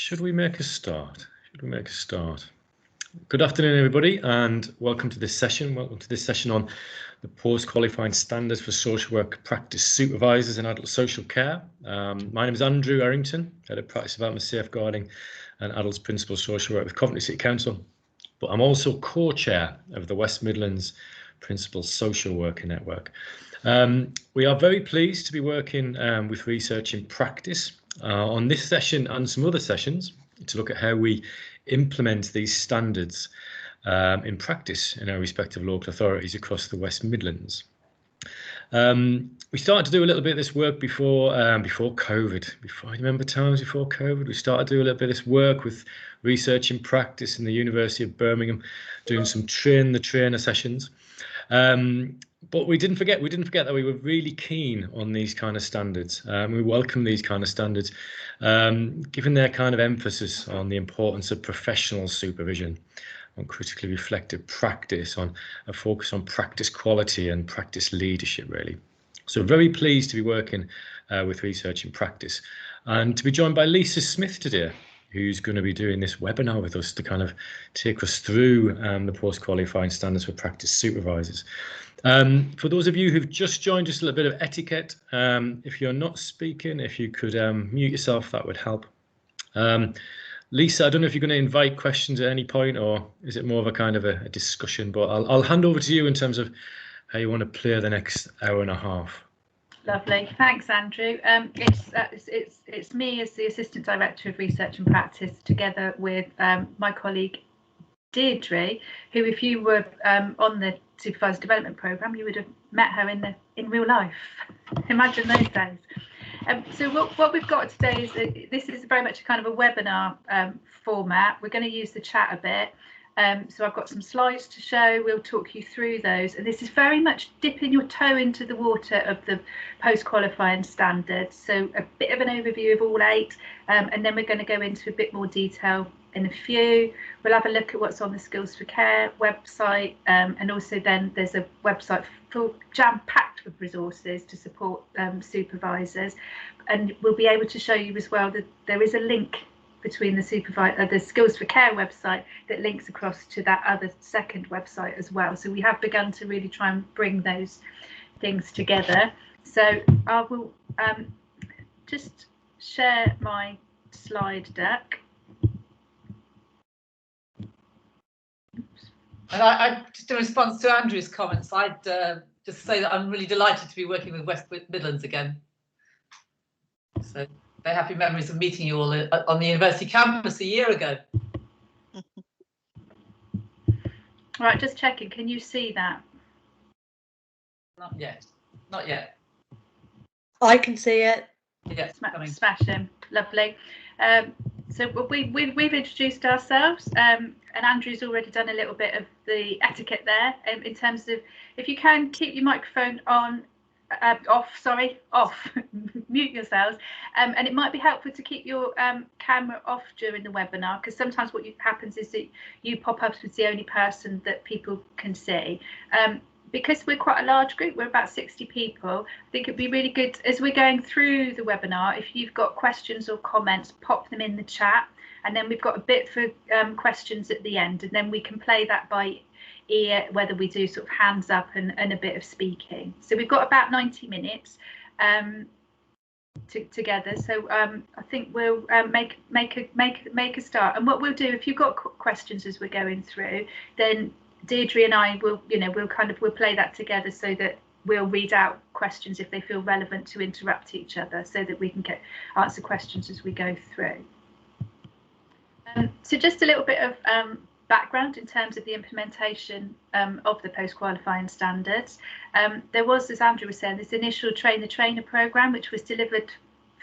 Should we make a start? Good afternoon, everybody, and welcome to this session. Welcome to this session on the post-qualifying standards for social work practice supervisors in adult social care. My name is Andrew Errington, Head of Practice Development, Safeguarding and Adults Principal Social Work with Coventry City Council, but I'm also co-chair of the West Midlands Principal Social Worker Network. We are very pleased to be working with Research in Practice on this session and some other sessions to look at how we implement these standards in practice in our respective local authorities across the West Midlands. We started to do a little bit of this work before COVID. I remember times before COVID, we started to do a little bit of this work with Research in Practice in the University of Birmingham, doing some train the trainer sessions. But we didn't forget that we were really keen on these kind of standards. We welcome these kind of standards, given their kind of emphasis on the importance of professional supervision, on critically reflective practice, on a focus on practice quality and practice leadership, really. So very pleased to be working with Research in Practice and to be joined by Lisa Smith today, who's going to be doing this webinar with us to kind of take us through the post-qualifying standards for practice supervisors. For those of you who've just joined, just a little bit of etiquette. If you're not speaking, if you could mute yourself, that would help. Lisa, I don't know if you're going to invite questions at any point, or is it more of a kind of a discussion, but I'll hand over to you in terms of how you want to play the next hour and a half. Lovely, thanks Andrew. It's me as the Assistant Director of Research and Practice, together with my colleague Deirdre, who, if you were on the Supervisor Development Programme, you would have met her in real life. Imagine those days. So what we've got today is this is very much a kind of a webinar format. We're going to use the chat a bit. So I've got some slides to show. We'll talk you through those, and this is very much dipping your toe into the water of the post-qualifying standards. So a bit of an overview of all 8, and then we're going to go into a bit more detail in a few. We'll have a look at what's on the Skills for Care website, and also then there's a website full jam-packed with resources to support supervisors, and we'll be able to show you as well that there is a link between the Skills for Care website that links across to that other second website as well. So we have begun to really try and bring those things together. So I will just share my slide deck. And I just in response to Andrew's comments, I'd just say that I'm really delighted to be working with West Midlands again. So very happy memories of meeting you all on the university campus a year ago. Right, just checking, can you see that? Not yet. Not yet. I can see it. Yeah, smashing, lovely. So we've introduced ourselves, and Andrew's already done a little bit of the etiquette there, in terms of, if you can keep your microphone on, off, mute yourselves, and it might be helpful to keep your camera off during the webinar, because sometimes what happens is that you pop up as the only person that people can see. Because we're quite a large group, we're about 60 people, I think it'd be really good as we're going through the webinar, if you've got questions or comments, pop them in the chat, and then we've got a bit for questions at the end, and then we can play that by ear, whether we do sort of hands up and a bit of speaking. So we've got about 90 minutes together, so I think we'll make a start. And what we'll do, if you've got questions as we're going through, then Deirdre and I will, we'll play that together, so that we'll read out questions if they feel relevant to interrupt each other, so that we can answer questions as we go through. So just a little bit of background in terms of the implementation of the post-qualifying standards. There was, as Andrew was saying, this initial Train the Trainer programme, which was delivered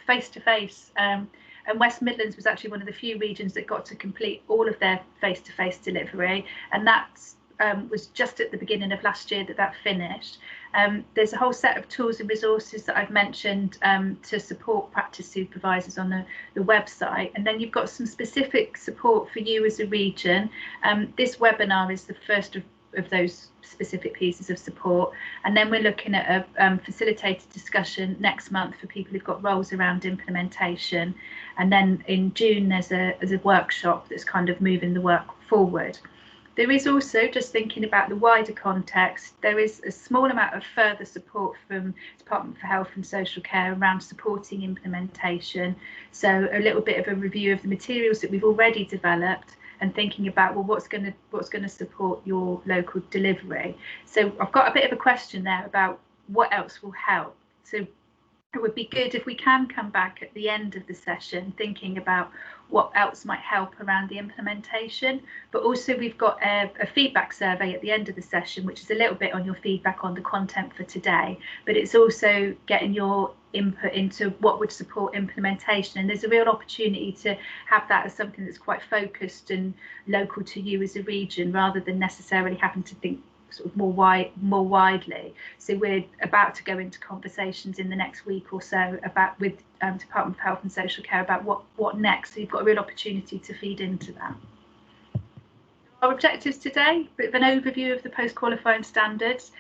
face-to-face, and West Midlands was actually one of the few regions that got to complete all of their face-to-face delivery, and that's was just at the beginning of last year that finished. There's a whole set of tools and resources that I've mentioned to support practice supervisors on the website, and then you've got some specific support for you as a region. This webinar is the first of those specific pieces of support. And then we're looking at a facilitated discussion next month for people who've got roles around implementation. And then in June, there's a workshop that's kind of moving the work forward. There is also, just thinking about the wider context, there is a small amount of further support from Department for Health and Social Care around supporting implementation. So a little bit of a review of the materials that we've already developed and thinking about, well, what's going to support your local delivery. So I've got a bit of a question there about what else will help. So it would be good if we can come back at the end of the session thinking about what else might help around the implementation, but also we've got a feedback survey at the end of the session, which is a little bit on your feedback on the content for today, but it's also getting your input into what would support implementation. And there's a real opportunity to have that as something that's quite focused and local to you as a region, rather than necessarily having to think sort of more widely. So we're about to go into conversations in the next week or so about with Department of Health and Social Care about what next. So you've got a real opportunity to feed into that. Our objectives today, a bit of an overview of the post-qualifying standards,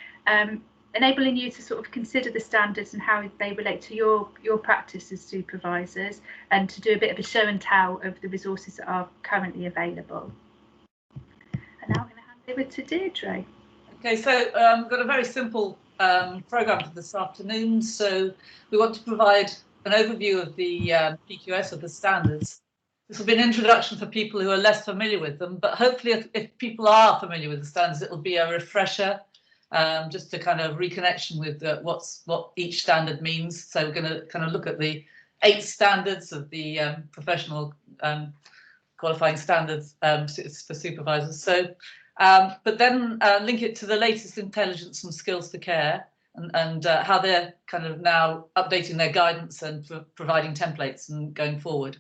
enabling you to sort of consider the standards and how they relate to your practice as supervisors, and to do a bit of a show and tell of the resources that are currently available. And now I'm going to hand over to Deirdre. Okay, so we've got a very simple programme for this afternoon. So we want to provide an overview of the PQS, of the standards. This will be an introduction for people who are less familiar with them, but hopefully if people are familiar with the standards, it will be a refresher, just a kind of reconnection with what each standard means. So we're going to kind of look at the 8 standards of the professional qualifying standards for supervisors. So but then link it to the latest intelligence and skills to care, and how they're kind of now updating their guidance and providing templates and going forward.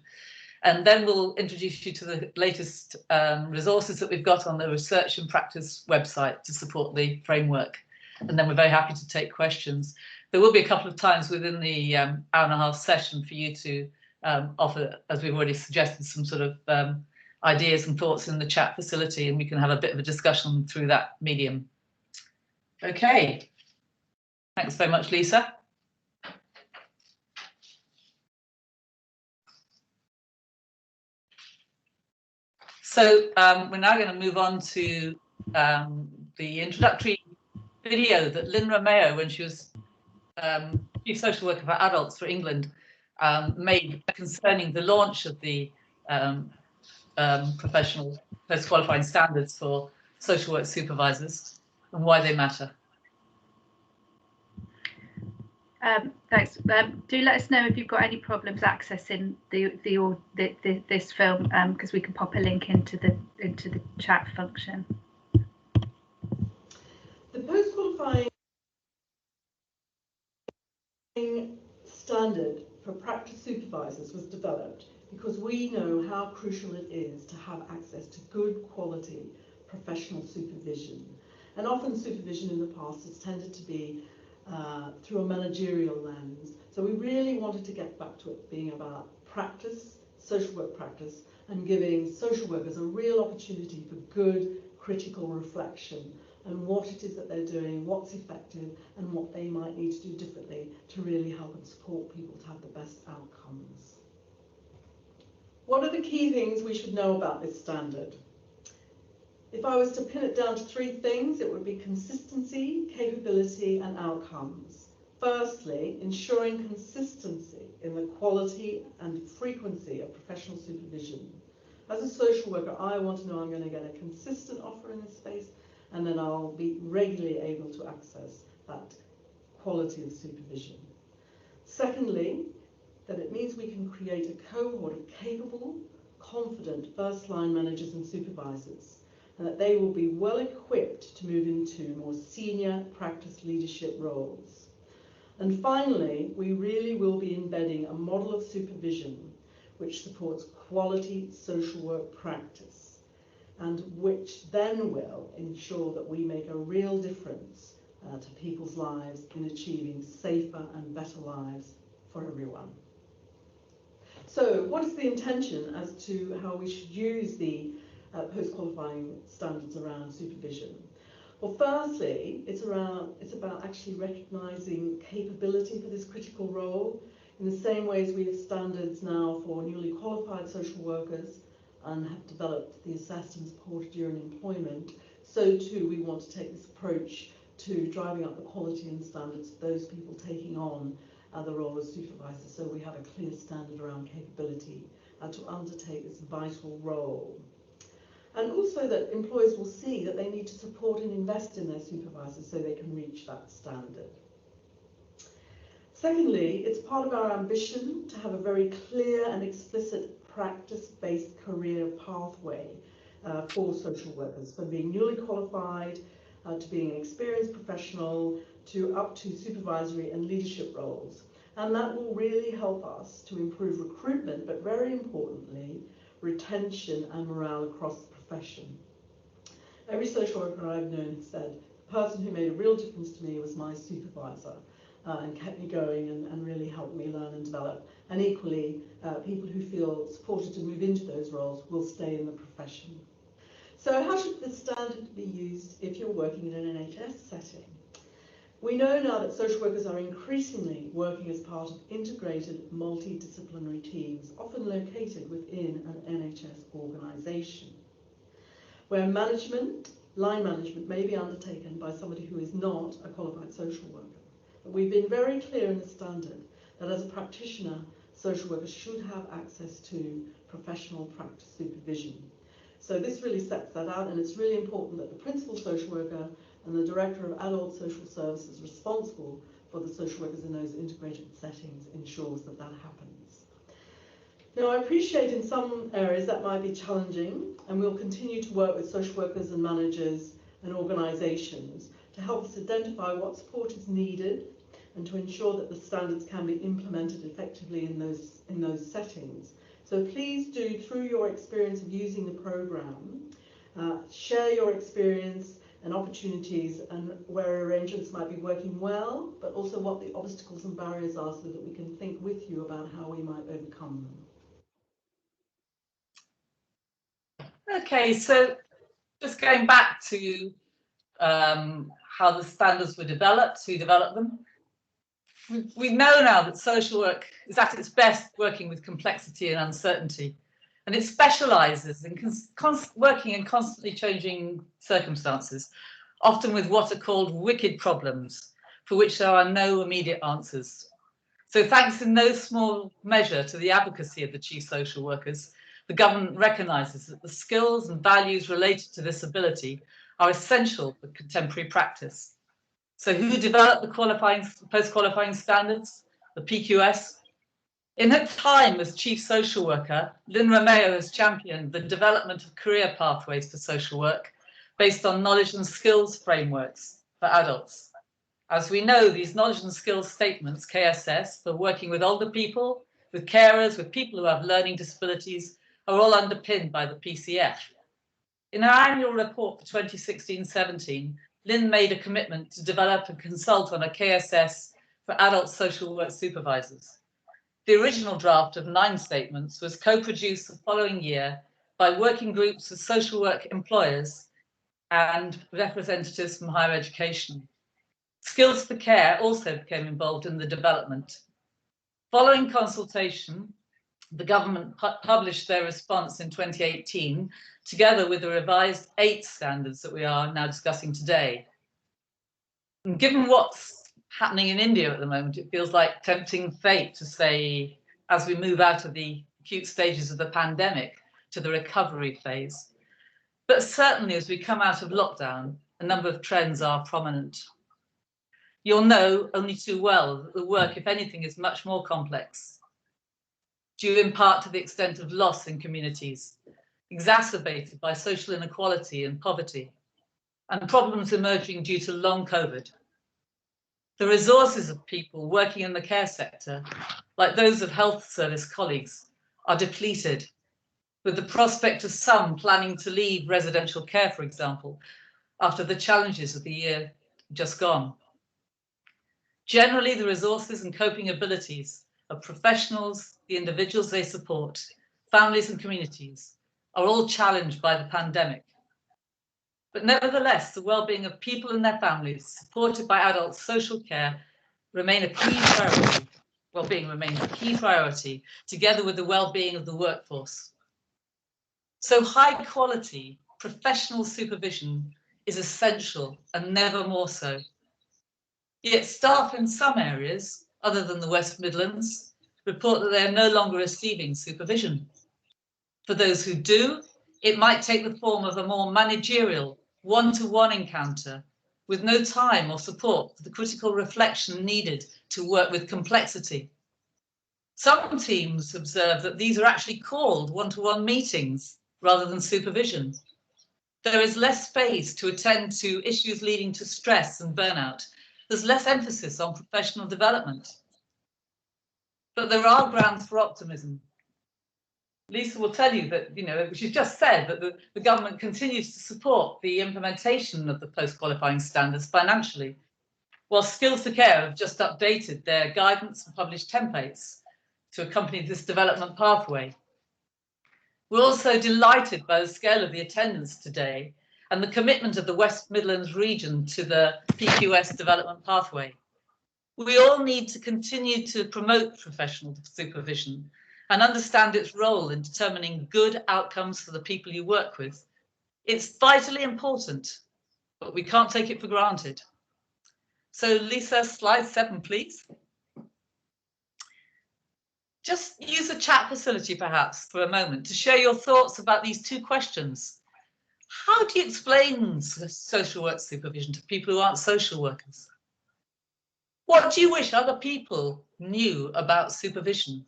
And then we'll introduce you to the latest resources that we've got on the Research and Practice website to support the framework. And then we're very happy to take questions. There will be a couple of times within the hour-and-a-half session for you to offer, as we've already suggested, some sort of ideas and thoughts in the chat facility, and we can have a bit of a discussion through that medium. Okay, thanks very much, Lisa. So we're now going to move on to the introductory video that Lynn Romeo, when she was Chief Social Worker for Adults for England, made concerning the launch of the professional post-qualifying standards for social work supervisors and why they matter. Thanks. Do let us know if you've got any problems accessing this film, because we can pop a link into the chat function. The post-qualifying standard for practice supervisors was developed because we know how crucial it is to have access to good quality professional supervision. And often supervision in the past has tended to be through a managerial lens. So we really wanted to get back to it being about practice, social work practice, and giving social workers a real opportunity for good critical reflection on what it is that they're doing, what's effective, and what they might need to do differently to really help and support people to have the best outcomes. What are the key things we should know about this standard? If I was to pin it down to 3 things, it would be consistency, capability, and outcomes. Firstly, ensuring consistency in the quality and frequency of professional supervision. As a social worker, I want to know I'm going to get a consistent offer in this space, and then I'll be regularly able to access that quality of supervision. Secondly, that it means we can create a cohort of capable, confident first-line managers and supervisors, and that they will be well equipped to move into more senior practice leadership roles. And finally, we really will be embedding a model of supervision which supports quality social work practice, and which then will ensure that we make a real difference to people's lives in achieving safer and better lives for everyone. So what is the intention as to how we should use the post-qualifying standards around supervision? Well, firstly, it's about actually recognising capability for this critical role. In the same way as we have standards now for newly qualified social workers and have developed the assessed and supported during employment, so too we want to take this approach to driving up the quality and standards of those people taking on the role as supervisors, so we have a clear standard around capability to undertake this vital role. And also that employers will see that they need to support and invest in their supervisors so they can reach that standard. Secondly, it's part of our ambition to have a very clear and explicit practice-based career pathway for social workers, from being newly qualified to being an experienced professional to up to supervisory and leadership roles. And that will really help us to improve recruitment, but very importantly, retention and morale across the profession. Every social worker I've known has said, the person who made a real difference to me was my supervisor and kept me going and really helped me learn and develop. And equally, people who feel supported to move into those roles will stay in the profession. So how should this standard be used if you're working in an NHS setting? We know now that social workers are increasingly working as part of integrated multidisciplinary teams, often located within an NHS organisation, where line management may be undertaken by somebody who is not a qualified social worker. But we've been very clear in the standard that as a practitioner, social workers should have access to professional practice supervision. So this really sets that out, and it's really important that the principal social worker and the Director of Adult Social Services responsible for the social workers in those integrated settings ensures that that happens. Now, I appreciate in some areas that might be challenging, and we'll continue to work with social workers and managers and organisations to help us identify what support is needed and to ensure that the standards can be implemented effectively in those settings. So please do, through your experience of using the programme, share your experience and opportunities and where arrangements might be working well, but also what the obstacles and barriers are so that we can think with you about how we might overcome them. Okay, so just going back to how the standards were developed, who developed them. We know now that social work is at its best working with complexity and uncertainty, and it specialises in working in constantly changing circumstances, often with what are called wicked problems, for which there are no immediate answers. So thanks in no small measure to the advocacy of the chief social workers, the government recognises that the skills and values related to this ability are essential for contemporary practice. So who developed the post-qualifying standards, the PQS? In her time as chief social worker, Lynn Romeo has championed the development of career pathways for social work based on knowledge and skills frameworks for adults. As we know, these knowledge and skills statements, KSS, for working with older people, with carers, with people who have learning disabilities, are all underpinned by the PCF. In her annual report for 2016-17, Lynn made a commitment to develop and consult on a KSS for adult social work supervisors. The original draft of 9 statements was co-produced the following year by working groups of social work employers and representatives from higher education. Skills for Care also became involved in the development. Following consultation, the government published their response in 2018, together with the revised 8 standards that we are now discussing today. And given what's happening in India at the moment, it feels like tempting fate to say, as we move out of the acute stages of the pandemic to the recovery phase. But certainly as we come out of lockdown, a number of trends are prominent. You'll know only too well that the work, if anything, is much more complex, due in part to the extent of loss in communities, exacerbated by social inequality and poverty, and problems emerging due to long COVID. The resources of people working in the care sector, like those of health service colleagues, are depleted, with the prospect of some planning to leave residential care, for example, after the challenges of the year just gone. Generally, the resources and coping abilities of professionals, the individuals they support, families and communities, are all challenged by the pandemic. But nevertheless, the well-being of people and their families, supported by adult social care, remain a key priority. Well-being remains a key priority, together with the well-being of the workforce. So high quality professional supervision is essential and never more so. Yet staff in some areas, other than the West Midlands, report that they are no longer receiving supervision. For those who do, it might take the form of a more managerial, one-to-one encounter with no time or support for the critical reflection needed to work with complexity. Some teams observe that these are actually called one-to-one meetings rather than supervision. There is less space to attend to issues leading to stress and burnout. There's less emphasis on professional development. But there are grounds for optimism. Lisa will tell you that, she's just said that the government continues to support the implementation of the post-qualifying standards financially, while Skills to Care have just updated their guidance and published templates to accompany this development pathway. We're also delighted by the scale of the attendance today and the commitment of the West Midlands region to the PQS development pathway. We all need to continue to promote professional supervision and understand its role in determining good outcomes for the people you work with. It's vitally important, but we can't take it for granted. So Lisa, slide 7, please. Just use the chat facility perhaps for a moment to share your thoughts about these two questions. How do you explain social work supervision to people who aren't social workers? What do you wish other people knew about supervision?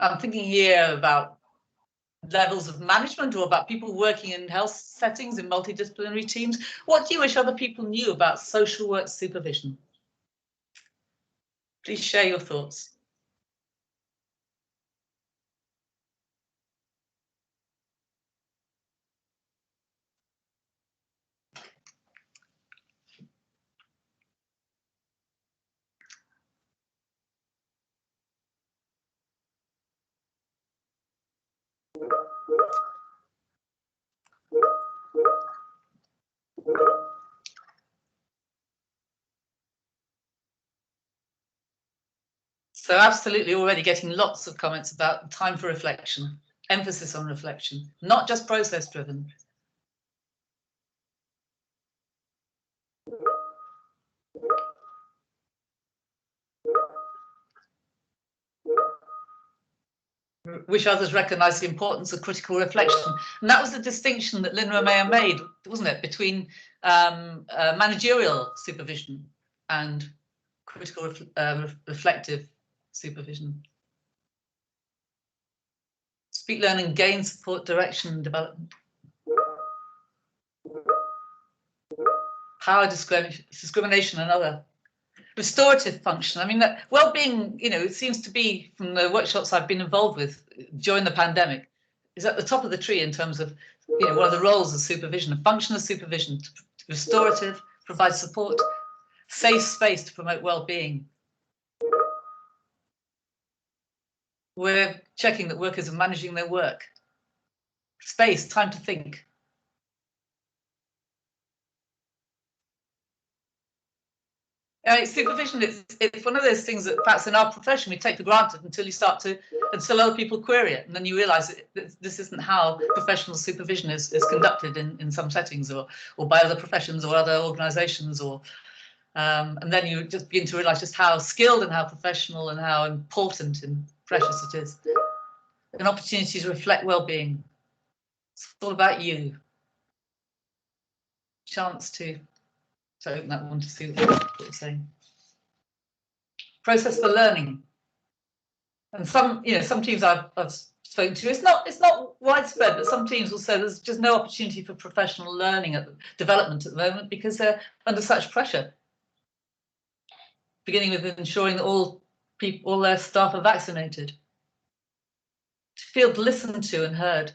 I'm thinking here about levels of management or about people working in health settings in multidisciplinary teams. What do you wish other people knew about social work supervision? Please share your thoughts. So absolutely already getting lots of comments about time for reflection, emphasis on reflection, not just process driven. Wish others recognise the importance of critical reflection. And that was the distinction that Lynn Romeo made, wasn't it, between managerial supervision and critical reflective supervision. Speak, learn and gain support, direction and development. Power discrimination and other. Restorative function. I mean, that well-being, it seems to be from the workshops I've been involved with during the pandemic, is at the top of the tree in terms of, one of the roles of supervision, a function of supervision, restorative, provide support, safe space to promote well-being. We're checking that workers are managing their work. Space, time to think. Supervision, it's one of those things that perhaps in our profession we take for granted until other people query it, and then you realise that this isn't how professional supervision is conducted in some settings or by other professions or other organisations, and then you just begin to realise just how skilled and how professional and how important and precious it is. An opportunity to reflect well-being. It's all about you. Chance to open that one to see what you're saying. Process for learning. And some teams I've spoken to, it's not widespread, but some teams will say there's just no opportunity for professional learning development at the moment because they're under such pressure. Beginning with ensuring that all their staff are vaccinated. To feel listened to and heard.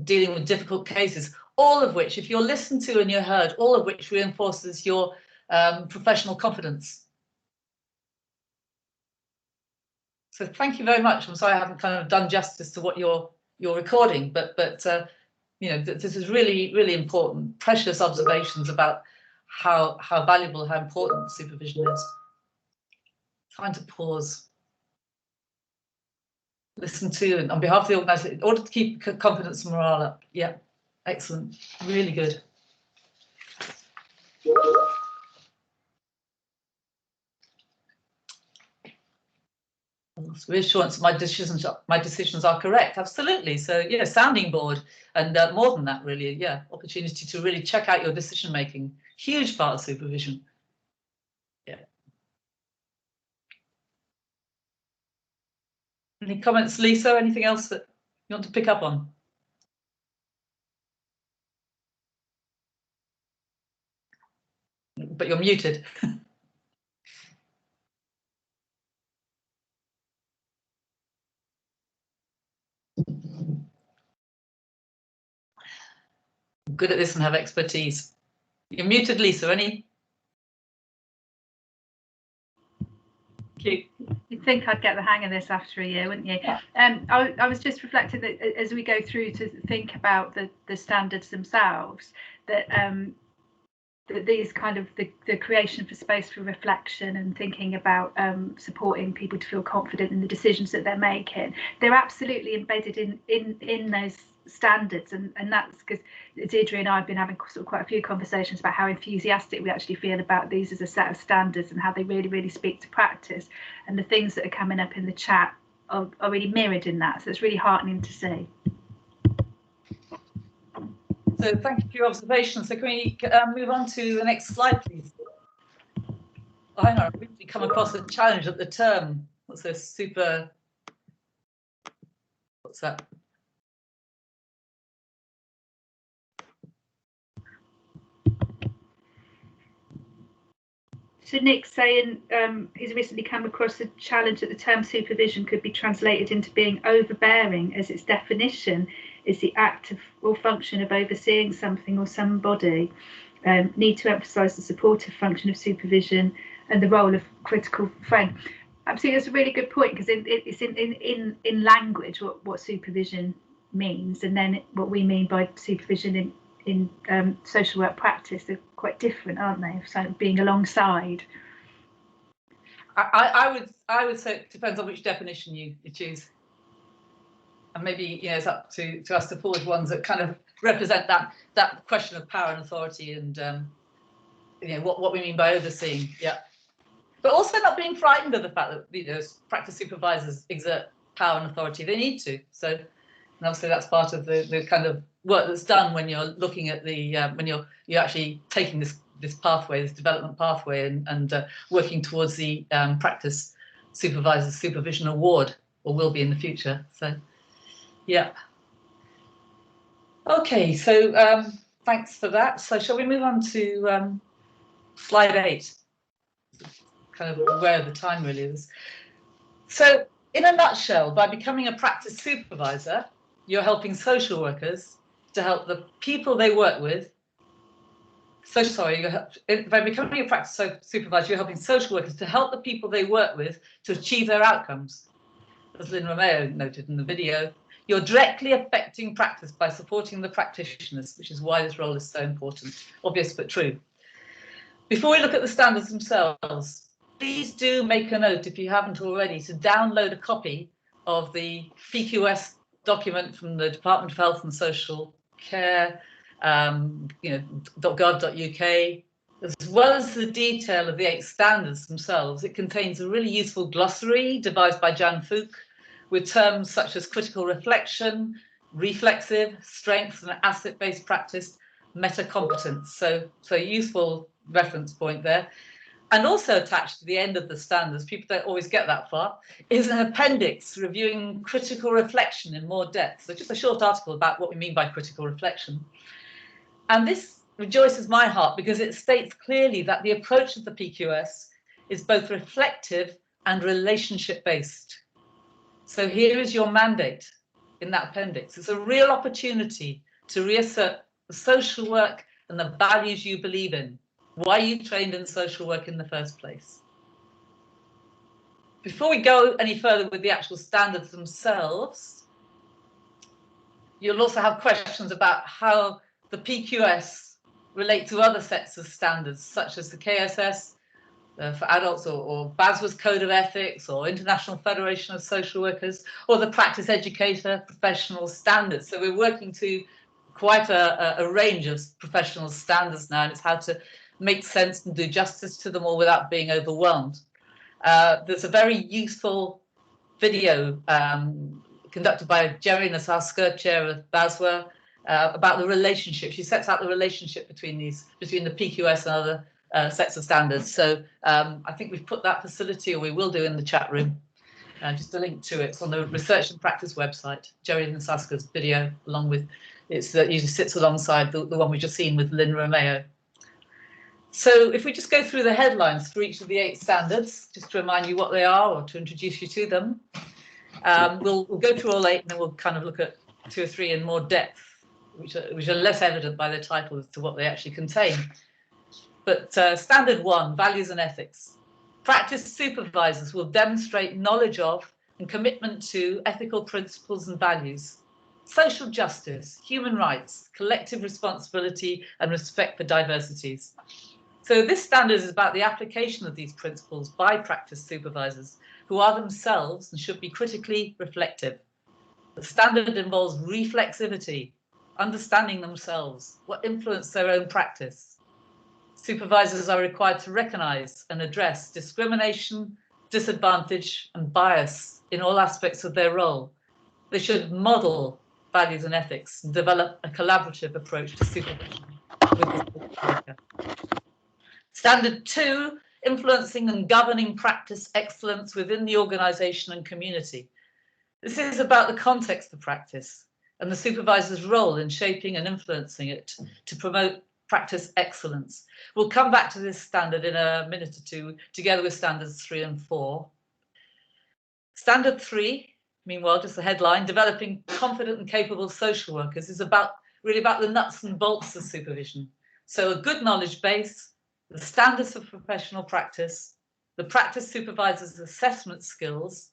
Dealing with difficult cases, all of which, if you're listened to and you're heard, all of which reinforces your professional confidence. So thank you very much. I'm sorry I haven't kind of done justice to what you're recording, but you know, this is really, really important, precious observations about how valuable, how important supervision is. Time to pause. Listen to, and on behalf of the organisation, in order to keep confidence and morale up. Yeah, excellent, really good. Reassurance my decisions are correct. Absolutely. So yeah, sounding board, and more than that, really, yeah, opportunity to really check out your decision making. Huge part of supervision. Yeah. Any comments, Lisa? Anything else that you want to pick up on? But you're muted. I'm good at this and have expertise. You're muted, Lisa. Any? You'd think I'd get the hang of this after a year, wouldn't you? Yeah. I was just reflecting that as we go through to think about the standards themselves, that that these kind of the creation for space for reflection and thinking about supporting people to feel confident in the decisions that they're making, they're absolutely embedded in those standards, and that's because Deirdre and I have been having sort of quite a few conversations about how enthusiastic we actually feel about these as a set of standards and how they really, really speak to practice, and the things that are coming up in the chat are really mirrored in that, so it's really heartening to see. So thank you for your observation. So can we move on to the next slide, please? Oh, hang on, I've recently come across a challenge at the term. What's this? What's that? So Nick's saying he's recently come across a challenge that the term supervision could be translated into being overbearing, as its definition is the act of or function of overseeing something or somebody. Need to emphasise the supportive function of supervision and the role of critical friend. Absolutely, that's a really good point, because it's in language what supervision means, and then what we mean by supervision in social work practice, they're quite different, aren't they? So being alongside. I would say it depends on which definition you choose, and maybe, you know, it's up to us to forward ones that kind of represent that question of power and authority, and you know, what we mean by overseeing. Yeah, but also not being frightened of the fact that, you know, practice supervisors exert power and authority. They need to. So, and obviously that's part of the kind of work that's done when you're looking at the when you're actually taking this pathway, this development pathway, and working towards the practice supervisor supervision award, or will be in the future. So yeah. Okay, so thanks for that. So shall we move on to slide 8? Kind of aware of the time really is. So in a nutshell, by becoming a practice supervisor, you're helping social workers to help the people they work with. By becoming a practice supervisor, you're helping social workers to help the people they work with to achieve their outcomes. As Lynn Romeo noted in the video, you're directly affecting practice by supporting the practitioners, which is why this role is so important. Obvious but true. Before we look at the standards themselves, please do make a note, if you haven't already, to download a copy of the PQS document from the Department of Health and Social Care, you know, .gov.uk, as well as the detail of the 8 standards themselves. It contains a really useful glossary devised by Jan Fuchs with terms such as critical reflection, reflexive, strengths and asset-based practice, meta-competence. So useful reference point there. And also attached to the end of the standards, people don't always get that far, is an appendix reviewing critical reflection in more depth. So just a short article about what we mean by critical reflection. And this rejoices my heart because it states clearly that the approach of the PQS is both reflective and relationship-based. So here is your mandate in that appendix. It's a real opportunity to reassert the social work and the values you believe in, why you trained in social work in the first place. Before we go any further with the actual standards themselves, you'll also have questions about how the PQS relate to other sets of standards, such as the KSS for adults, or BASWA's Code of Ethics, or International Federation of Social Workers, or the Practice Educator Professional Standards. So we're working to quite a range of professional standards now, and it's how to make sense and do justice to them all without being overwhelmed. There's a very useful video conducted by Jerry Nasaska, chair of BASWA, about the relationship. She sets out the relationship between the PQS and other sets of standards. So I think we've put that facility, or we will do, in the chat room. Just a link to it. It's on the Research and Practice website. Jerry Nasaska's video, along with it usually sits alongside the one we've just seen with Lynn Romeo. So if we just go through the headlines for each of the 8 standards, just to remind you what they are or to introduce you to them. We'll go through all 8, and then we'll kind of look at 2 or 3 in more depth, which are less evident by their title as to what they actually contain. But standard 1, values and ethics. Practice supervisors will demonstrate knowledge of and commitment to ethical principles and values, social justice, human rights, collective responsibility, and respect for diversities. So this standard is about the application of these principles by practice supervisors, who are themselves and should be critically reflective. The standard involves reflexivity, understanding themselves, what influence their own practice. Supervisors are required to recognise and address discrimination, disadvantage, and bias in all aspects of their role. They should model values and ethics and develop a collaborative approach to supervision with the supervisor. Standard 2, influencing and governing practice excellence within the organisation and community. This is about the context of practice and the supervisor's role in shaping and influencing it to promote practice excellence. We'll come back to this standard in a minute or two, together with standards 3 and 4. Standard 3, meanwhile, just the headline, developing confident and capable social workers, is really about the nuts and bolts of supervision. So a good knowledge base, the standards of professional practice, the practice supervisor's assessment skills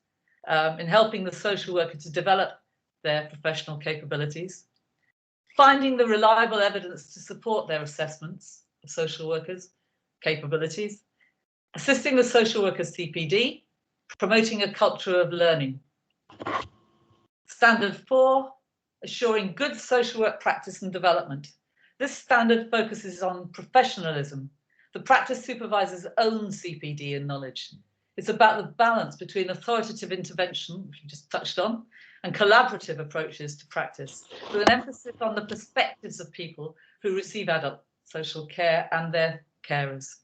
in helping the social worker to develop their professional capabilities, finding the reliable evidence to support their assessments of social workers' capabilities, assisting the social worker's CPD, promoting a culture of learning. Standard 4, assuring good social work practice and development. This standard focuses on professionalism, the practice supervisor's own CPD and knowledge. It's about the balance between authoritative intervention, which we just touched on, and collaborative approaches to practice, with an emphasis on the perspectives of people who receive adult social care and their carers.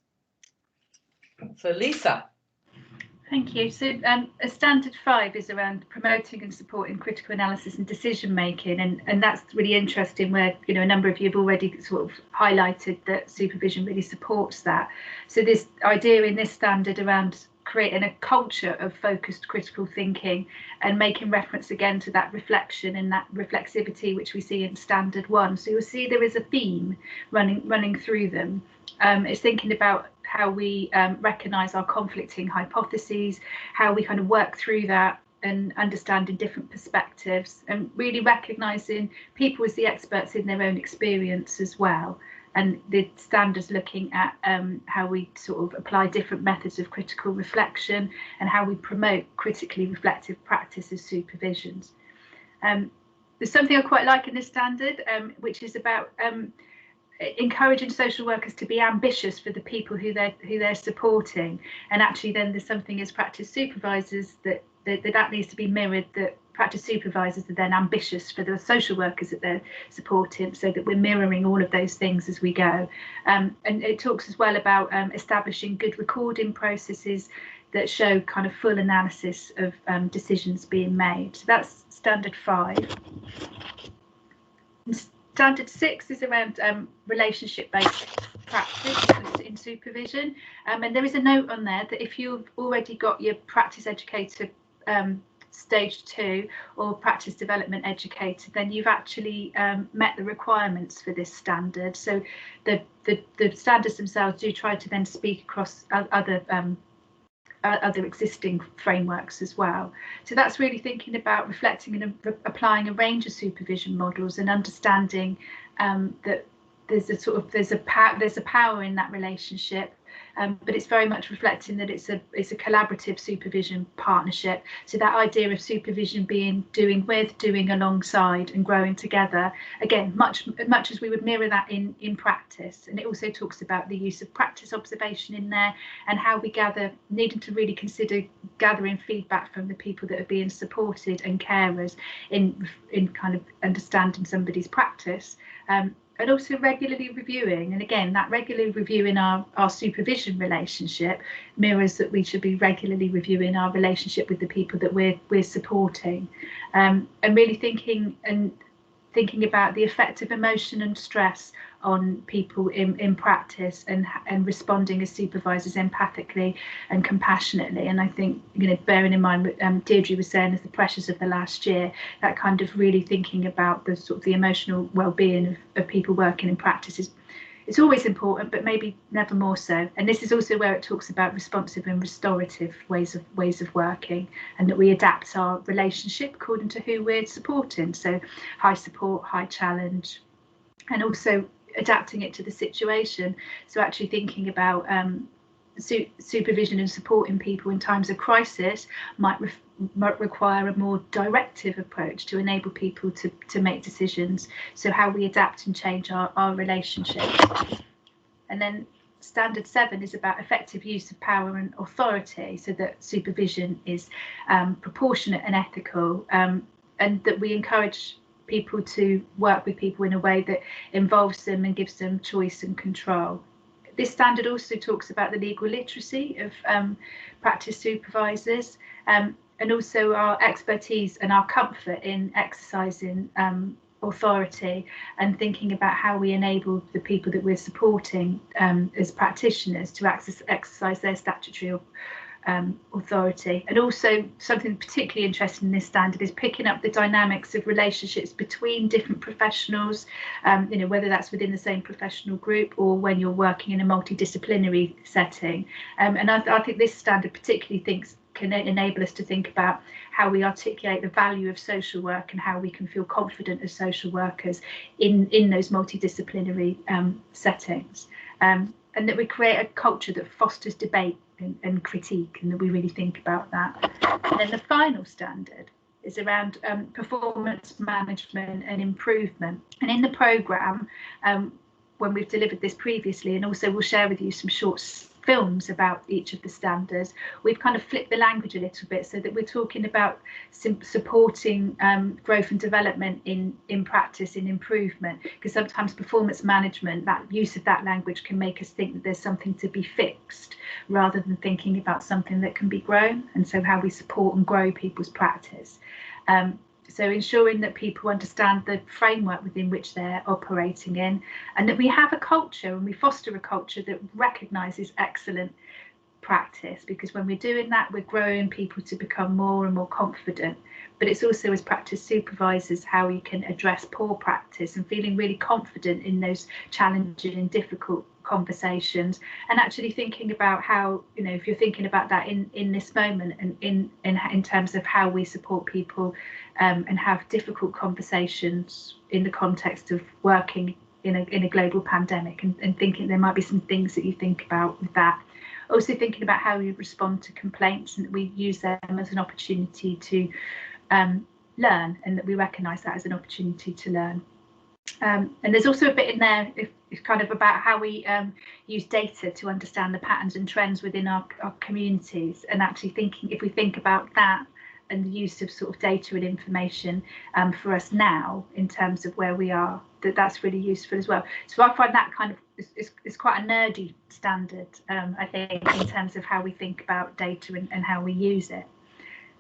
So Lisa. Thank you. So a standard 5 is around promoting and supporting critical analysis and decision making, and that's really interesting, where a number of you have already sort of highlighted that supervision really supports that. So this idea in this standard around creating a culture of focused critical thinking and making reference again to that reflection and that reflexivity which we see in standard 1. So you'll see there is a theme running through them. It's thinking about how we recognise our conflicting hypotheses, how we kind of work through that and understanding different perspectives, and really recognising people as the experts in their own experience as well. And the standards looking at how we sort of apply different methods of critical reflection and how we promote critically reflective practice as supervisions. There's something I quite like in this standard, which is about encouraging social workers to be ambitious for the people who they're supporting, and actually then there's something as practice supervisors that needs to be mirrored, that practice supervisors are then ambitious for the social workers that they're supporting, so that we're mirroring all of those things as we go. And it talks as well about establishing good recording processes that show kind of full analysis of decisions being made. So that's standard 5. Standard 6 is around relationship-based practice in supervision, and there is a note on there that if you've already got your practice educator stage 2 or practice development educator, then you've actually met the requirements for this standard. So the standards themselves do try to then speak across other other existing frameworks as well. So that's really thinking about reflecting and applying a range of supervision models and understanding that there's a power in that relationship, but it's very much reflecting that it's a collaborative supervision partnership. So that idea of supervision being doing with, doing alongside, and growing together, again, much as we would mirror that in practice. And it also talks about the use of practice observation in there, and how we needing to really consider gathering feedback from the people that are being supported and carers in kind of understanding somebody's practice. And also regularly reviewing, and again, that regular review in our supervision relationship mirrors that we should be regularly reviewing our relationship with the people that we're supporting, and really thinking about the effect of emotion and stress on people in practice, and responding as supervisors empathically and compassionately. And I think, bearing in mind what Deirdre was saying as the pressures of the last year, that kind of really thinking about the sort of the emotional well-being of people working in practice it's always important, but maybe never more so. And this is also where it talks about responsive and restorative ways of working, and that we adapt our relationship according to who we're supporting. So high support, high challenge, and also adapting it to the situation. So actually thinking about supervision and supporting people in times of crisis might require a more directive approach to enable people to make decisions. So how we adapt and change our relationship. And then standard 7 is about effective use of power and authority, so that supervision is proportionate and ethical, and that we encourage people to work with people in a way that involves them and gives them choice and control. This standard also talks about the legal literacy of practice supervisors, and also our expertise and our comfort in exercising authority, and thinking about how we enable the people that we're supporting as practitioners to exercise their statutory authority. And also something particularly interesting in this standard is picking up the dynamics of relationships between different professionals, whether that's within the same professional group or when you're working in a multidisciplinary setting. And I think this standard particularly can enable us to think about how we articulate the value of social work, and how we can feel confident as social workers in those multidisciplinary settings, and that we create a culture that fosters debate and critique, and that we really think about that. And then the final standard is around performance management and improvement. And in the programme, when we've delivered this previously, and also we'll share with you some short films about each of the standards, we've kind of flipped the language a little bit, so that we're talking about supporting growth and development in practice, in improvement, because sometimes performance management, that use of that language can make us think that there's something to be fixed rather than thinking about something that can be grown, and so how we support and grow people's practice. So ensuring that people understand the framework within which they're operating in, and that we have a culture and we foster a culture that recognises excellent practice, because when we're doing that, we're growing people to become more and more confident. But it's also, as practice supervisors, how we can address poor practice and feeling really confident in those challenging and difficult conversations, and actually thinking about how, if you're thinking about that in this moment, and in terms of how we support people and have difficult conversations in the context of working in a global pandemic, and thinking there might be some things that you think about with that. Also thinking about how we respond to complaints, and that we use them as an opportunity to learn, and that we recognise that as an opportunity to learn. And there's also a bit in there it's kind of about how we use data to understand the patterns and trends within our communities, and actually thinking, if we think about that and the use of sort of data and information for us now in terms of where we are, that's really useful as well. So I find that kind of is quite a nerdy standard, I think, in terms of how we think about data and how we use it.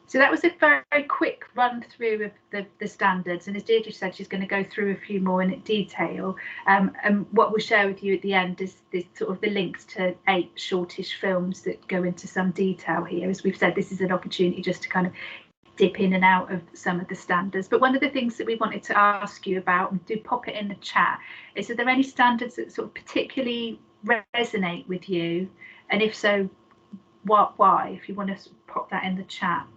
So that was a very, very quick run through of the standards, and as Deirdre said, she's going to go through a few more in detail, and what we'll share with you at the end is sort of the links to 8 shortish films that go into some detail here. As we've said, this is an opportunity just to kind of dip in and out of some of the standards. But one of the things that we wanted to ask you about, and do pop it in the chat, is, are there any standards that sort of particularly resonate with you, and if so, why, if you want to pop that in the chat.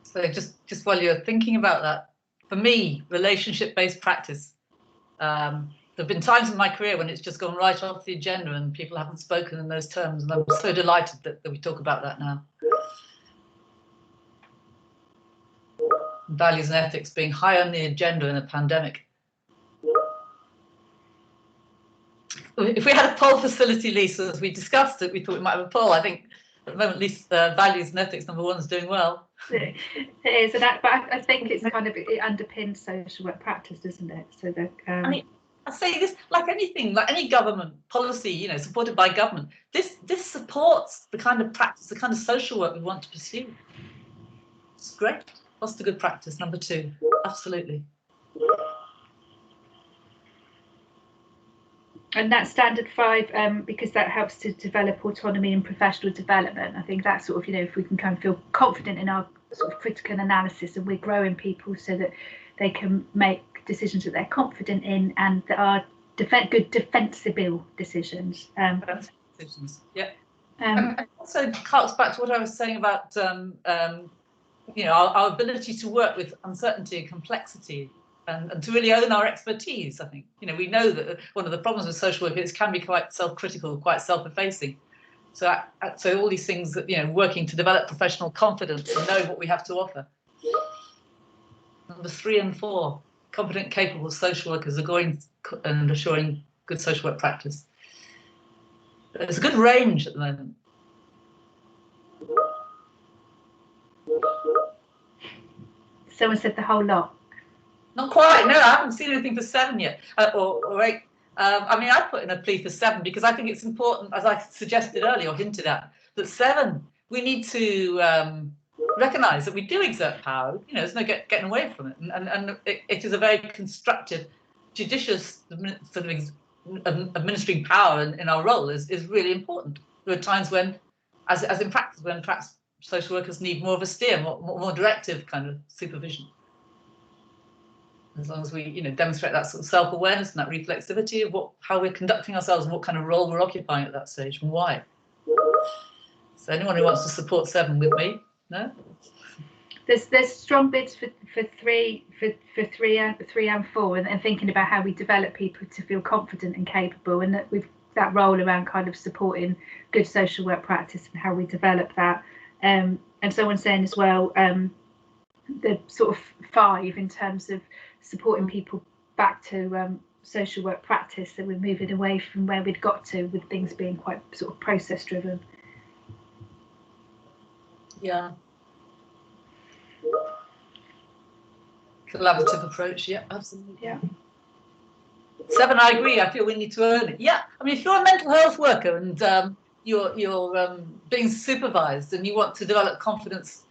So just while you're thinking about that, for me, relationship-based practice, there have been times in my career when it's just gone right off the agenda and people haven't spoken in those terms, and I'm so delighted that we talk about that now. Values and ethics being high on the agenda in a pandemic. If we had a poll facility, Lisa, as we discussed it, we thought we might have a poll. I think at the moment, at least values and ethics #1 is doing well. It is, but I think it's kind of, it underpins social work practice, doesn't it? So that I mean, I say this, like anything, like any government policy, you know, supported by government, this supports the kind of practice, the kind of social work we want to pursue. It's great. Foster good practice #2, absolutely. And that's standard 5, because that helps to develop autonomy and professional development. I think that's sort of, you know, if we can kind of feel confident in our sort of critical analysis, and we're growing people so that they can make decisions that they're confident in and that are good defensible decisions. Yeah. And also harks back to what I was saying about you know, our ability to work with uncertainty and complexity, and to really own our expertise. I think, you know, we know that one of the problems with social work is it can be quite self-critical, quite self-effacing. So all these things that, you know, working to develop professional confidence and know what we have to offer. #3 and 4, competent, capable social workers are going and assuring good social work practice. There's a good range at the moment. Someone said the whole lot. Not quite. No, I haven't seen anything for 7 yet, or 8. I mean, I put in a plea for 7 because I think it's important, as I suggested earlier or hinted at, that 7, we need to recognise that we do exert power. You know, there's no getting away from it, and it is a very constructive, judicious sort of administering power in our role is really important. There are times when, as in practice, when perhaps social workers need more of a steer, more directive kind of supervision. As long as we, you know, demonstrate that sort of self-awareness and that reflexivity of how we're conducting ourselves and what kind of role we're occupying at that stage and why. So anyone who wants to support 7 with me, no? There's strong bids for 3 and 4, and thinking about how we develop people to feel confident and capable, and that we've that role around kind of supporting good social work practice and how we develop that. And someone's saying as well, the sort of 5 in terms of supporting people back to social work practice, that we're moving away from where we'd got to with things being quite sort of process driven. Yeah. Collaborative approach, yeah, absolutely. Yeah. 7, I agree. I feel we need to own it. Yeah, I mean, if you're a mental health worker and you're being supervised and you want to develop confidence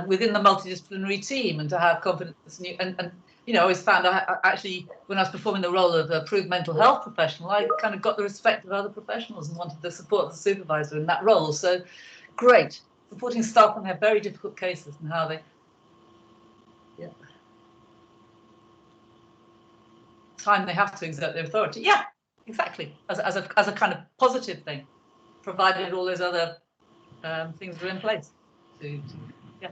within the multidisciplinary team and to have confidence, and you know, I always found I actually, when I was performing the role of approved mental health professional, I kind of got the respect of other professionals and wanted the support of the supervisor in that role. So, great, supporting staff when they have very difficult cases and how they, yeah, time they have to exert their authority. Yeah, exactly. As a kind of positive thing, provided all those other things are in place. Yeah.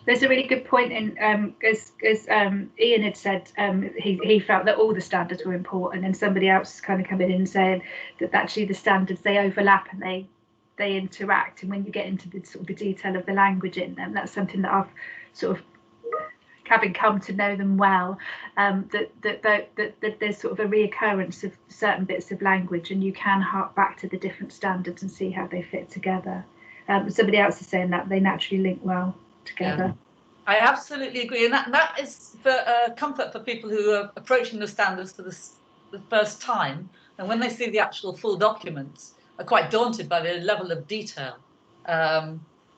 There's a really good point in, as Ian had said, he felt that all the standards were important, and somebody else kind of coming in and saying that actually the standards, they overlap and they interact, and when you get into the sort of the detail of the language in them, that's something that I've sort of, having come to know them well, that there's sort of a reoccurrence of certain bits of language, and you can hark back to the different standards and see how they fit together. Somebody else is saying that they naturally link well together. Yeah, I absolutely agree, and that is for comfort for people who are approaching the standards for the first time, and when they see the actual full documents, are quite daunted by the level of detail.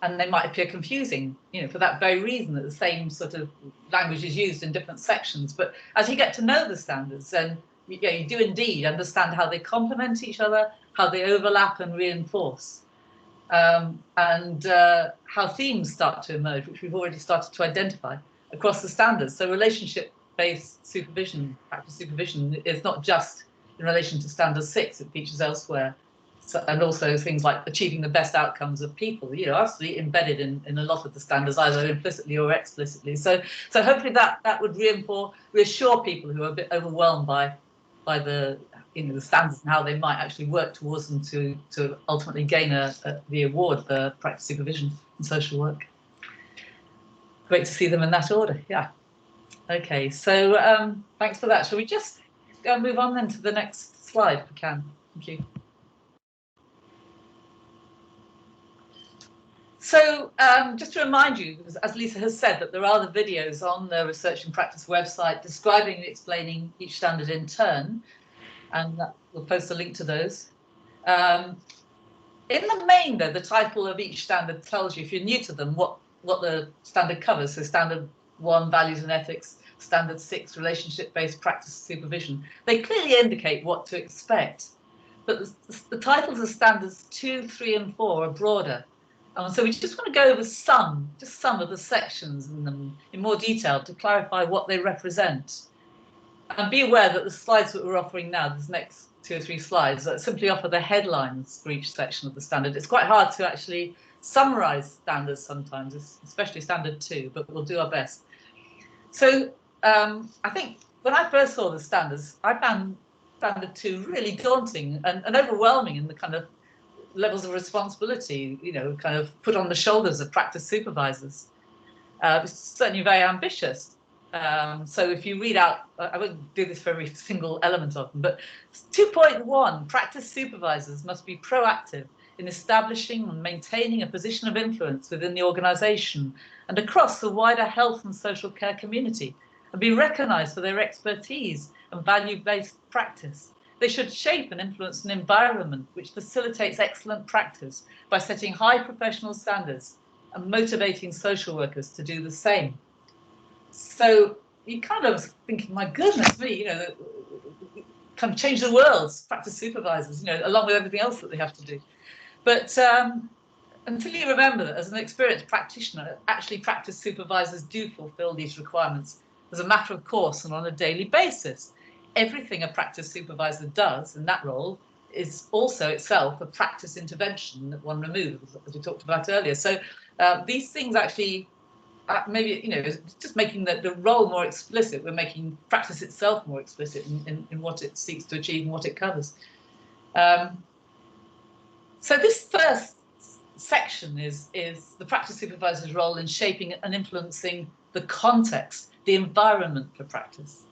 and they might appear confusing, for that very reason, that the same sort of language is used in different sections. But as you get to know the standards, then you do indeed understand how they complement each other, how they overlap and reinforce, and how themes start to emerge, which we've already started to identify across the standards. So relationship-based supervision, practice supervision, is not just in relation to Standard 6, it features elsewhere. So, and also things like achieving the best outcomes of people, absolutely embedded in a lot of the standards, either implicitly or explicitly. So hopefully that would reassure people who are a bit overwhelmed by the the standards and how they might actually work towards them to ultimately gain the award for practice supervision and social work. Great to see them in that order. Yeah. Okay. So thanks for that. Shall we just move on then to the next slide if we can? Thank you. So just to remind you, as Lisa has said, that there are the videos on the Research and Practice website describing and explaining each standard in turn, and we'll post a link to those. In the main, though, the title of each standard tells you, if you're new to them, what the standard covers. So Standard 1, Values and Ethics, Standard 6, Relationship-Based Practice Supervision. They clearly indicate what to expect, but the titles of Standards 2, 3 and 4 are broader. So we just want to go over some of the sections in them in more detail to clarify what they represent. And be aware that the slides that we're offering now, these next 2 or 3 slides, simply offer the headlines for each section of the standard. It's quite hard to actually summarize standards sometimes, especially Standard 2, but we'll do our best. So I think when I first saw the standards, I found Standard 2 really daunting and overwhelming in the kind of levels of responsibility, kind of put on the shoulders of practice supervisors. It's certainly very ambitious. So if you read out, I won't do this for every single element of them, but 2.1, practice supervisors must be proactive in establishing and maintaining a position of influence within the organisation and across the wider health and social care community, and be recognised for their expertise and value-based practice. They should shape and influence an environment which facilitates excellent practice by setting high professional standards and motivating social workers to do the same. So you kind of thinking, my goodness me, kind of change the world, practice supervisors, along with everything else that they have to do. But until you remember that as an experienced practitioner, actually practice supervisors do fulfill these requirements as a matter of course and on a daily basis. Everything a practice supervisor does in that role is also itself a practice intervention that one removes, as we talked about earlier. So these things actually, maybe, just making the role more explicit, we're making practice itself more explicit in what it seeks to achieve and what it covers. So this first section is the practice supervisor's role in shaping and influencing the context, the environment for practice.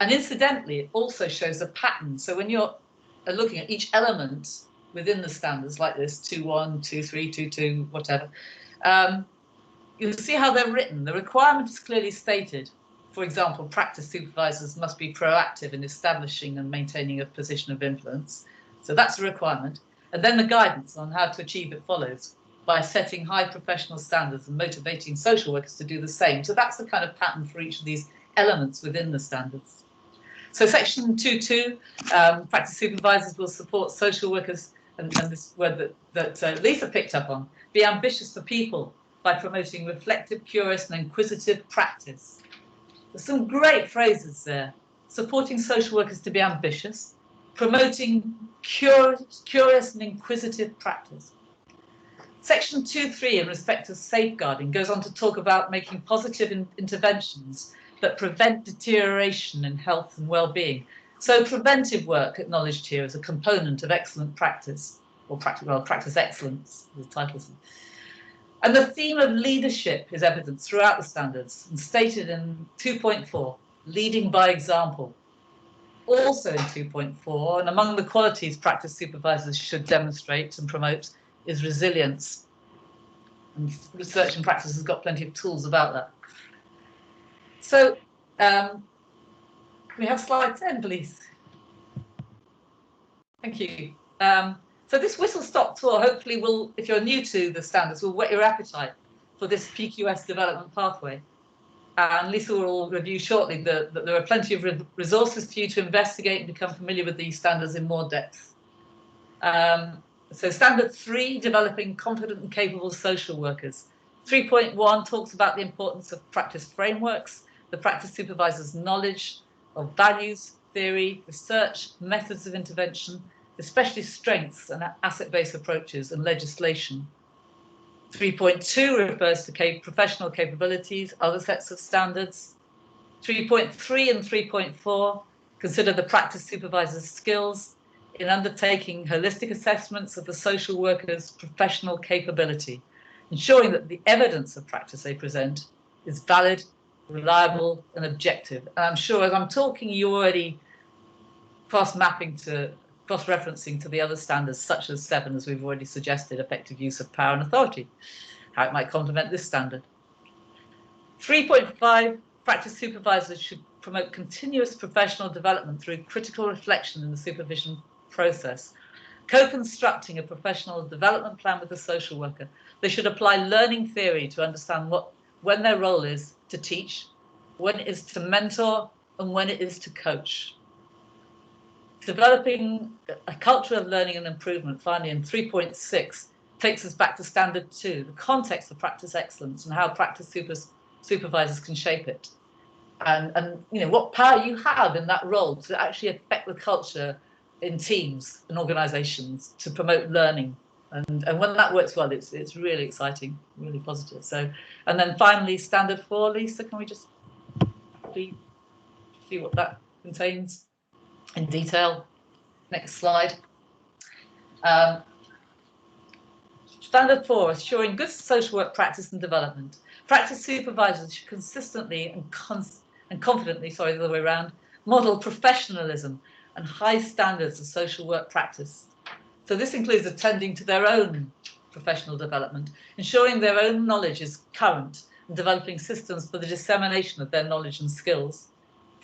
And incidentally, it also shows a pattern. So when you're looking at each element within the standards like this, 2.1, 2.3, 2.2, whatever, you'll see how they're written. The requirement is clearly stated. For example, practice supervisors must be proactive in establishing and maintaining a position of influence. So that's a requirement. And then the guidance on how to achieve it follows by setting high professional standards and motivating social workers to do the same. So that's the kind of pattern for each of these elements within the standards. So section 2.2, practice supervisors will support social workers, and this word that Lisa picked up on, be ambitious for people by promoting reflective, curious and inquisitive practice. There's some great phrases there. Supporting social workers to be ambitious, promoting curious and inquisitive practice. Section 2.3 in respect of safeguarding goes on to talk about making positive members that prevent deterioration in health and well-being. So preventive work acknowledged here as a component of excellent practice, or practice excellence, the titles. And the theme of leadership is evident throughout the standards and stated in 2.4, leading by example. Also in 2.4, and among the qualities practice supervisors should demonstrate and promote is resilience. And Research and Practice has got plenty of tools about that. So, can we have slide 10, please? Thank you. So So this whistle-stop tour hopefully will, if you're new to the standards, will whet your appetite for this PQS development pathway. And Lisa will review shortly that there are plenty of resources for you to investigate and become familiar with these standards in more depth. So standard 3, developing confident and capable social workers. 3.1 talks about the importance of practice frameworks, the practice supervisor's knowledge of values, theory, research, methods of intervention, especially strengths and asset-based approaches and legislation. 3.2 refers to professional capabilities, other sets of standards. 3.3 and 3.4 consider the practice supervisor's skills in undertaking holistic assessments of the social worker's professional capability, ensuring that the evidence of practice they present is valid, reliable, and objective. And I'm sure as I'm talking, you're already cross-referencing to the other standards, such as 7, as we've already suggested, effective use of power and authority, how it might complement this standard. 3.5, practice supervisors should promote continuous professional development through critical reflection in the supervision process, co-constructing a professional development plan with the social worker. They should apply learning theory to understand when their role is to teach, when it is to mentor, and when it is to coach. Developing a culture of learning and improvement, finally, in 3.6, takes us back to standard 2, the context of practice excellence and how practice supervisors can shape it. And you know, what power you have in that role to actually affect the culture in teams and organizations to promote learning. And when that works well, it's really exciting, really positive. So, and then finally, standard 4, Lisa, can we just see what that contains in detail? Next slide. Standard 4, assuring good social work practice and development. Practice supervisors should consistently and confidently, the other way around, model professionalism and high standards of social work practice. So this includes attending to their own professional development, ensuring their own knowledge is current, and developing systems for the dissemination of their knowledge and skills.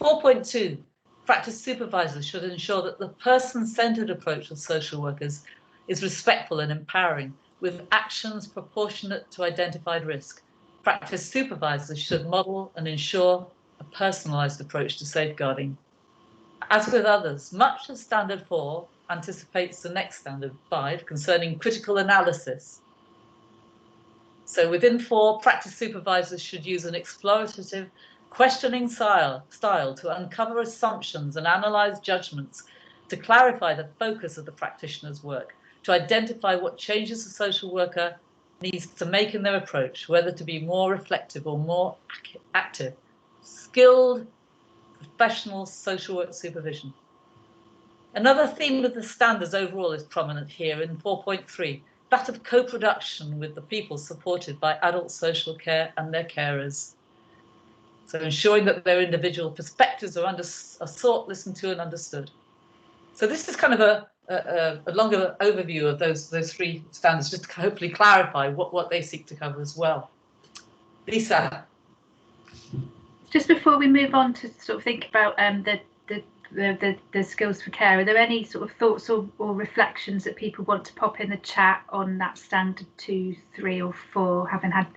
4.2, practice supervisors should ensure that the person-centered approach of social workers is respectful and empowering, with actions proportionate to identified risk. Practice supervisors should model and ensure a personalised approach to safeguarding. As with others, much of Standard 4 anticipates the next Standard 5 concerning critical analysis. So within 4, practice supervisors should use an explorative, questioning style to uncover assumptions and analyse judgments, to clarify the focus of the practitioner's work, to identify what changes the social worker needs to make in their approach, whether to be more reflective or more active. Skilled professional social work supervision. Another theme of the standards overall is prominent here in 4.3, that of co-production with the people supported by adult social care and their carers. So ensuring that their individual perspectives are sought, listened to, and understood. So this is kind of a longer overview of those 3 standards, just to hopefully clarify what they seek to cover as well. Lisa. Just before we move on to sort of think about the skills for care, are there any sort of thoughts or reflections that people want to pop in the chat on that standard 2, 3 or 4, having had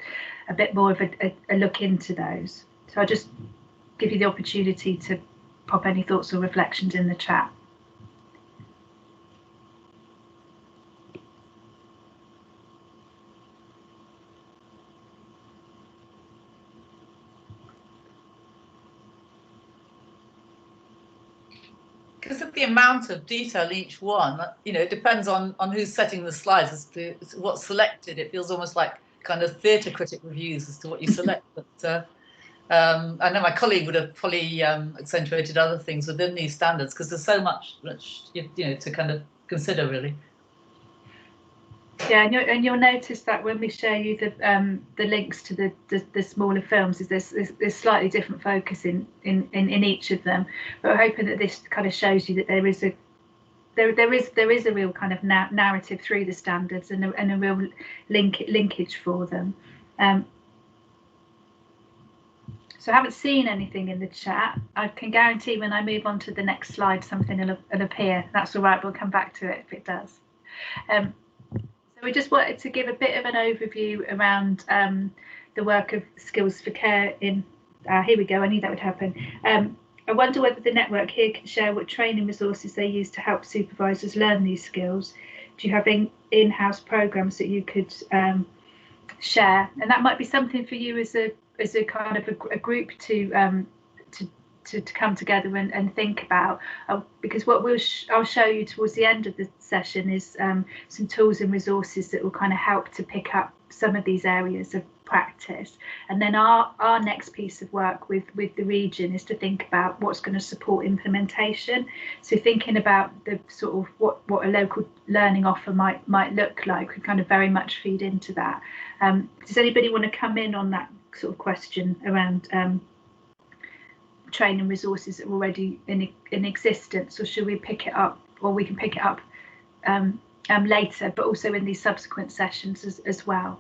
a bit more of a look into those? So I'll just give you the opportunity to pop any thoughts or reflections in the chat. Because of the amount of detail each one, you know, it depends on who's setting the slides as to what's selected. It feels almost like kind of theatre critic reviews as to what you select. But I know my colleague would have probably accentuated other things within these standards, because there's so much you know, to kind of consider, really. Yeah, and you'll notice that when we show you the links to the smaller films, is there's slightly different focus in each of them. But we're hoping that this kind of shows you that there is a real kind of narrative through the standards and a real linkage for them. So I haven't seen anything in the chat. I can guarantee when I move on to the next slide, something will appear. That's all right. We'll come back to it if it does. So we just wanted to give a bit of an overview around the work of Skills for Care in, here we go, I knew that would happen. I wonder whether the network here can share what training resources they use to help supervisors learn these skills. Do you have in-house programs that you could share? And that might be something for you as a kind of a group to come together and think about, because what I'll show you towards the end of the session is some tools and resources that will kind of help to pick up some of these areas of practice. And then our next piece of work with the region is to think about what's going to support implementation. So thinking about the sort of what a local learning offer might look like, we kind of very much feed into that. Does anybody want to come in on that sort of question around training resources that are already in existence, or should we pick it up, or we can pick it up later, but also in these subsequent sessions as well?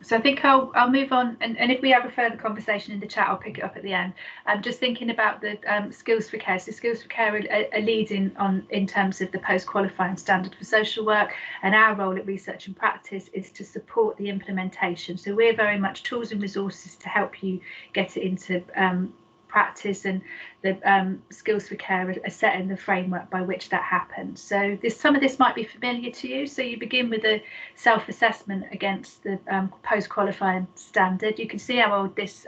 So I think I'll move on, and if we have a further conversation in the chat, I'll pick it up at the end. I'm just thinking about the Skills for Care. So Skills for Care are leading on in terms of the post-qualifying standard for social work, and our role at Research and Practice is to support the implementation. So we're very much tools and resources to help you get it into practice, and the Skills for Care are setting the framework by which that happens. So some of this might be familiar to you. So you begin with a self-assessment against the post-qualifying standard. You can see how old this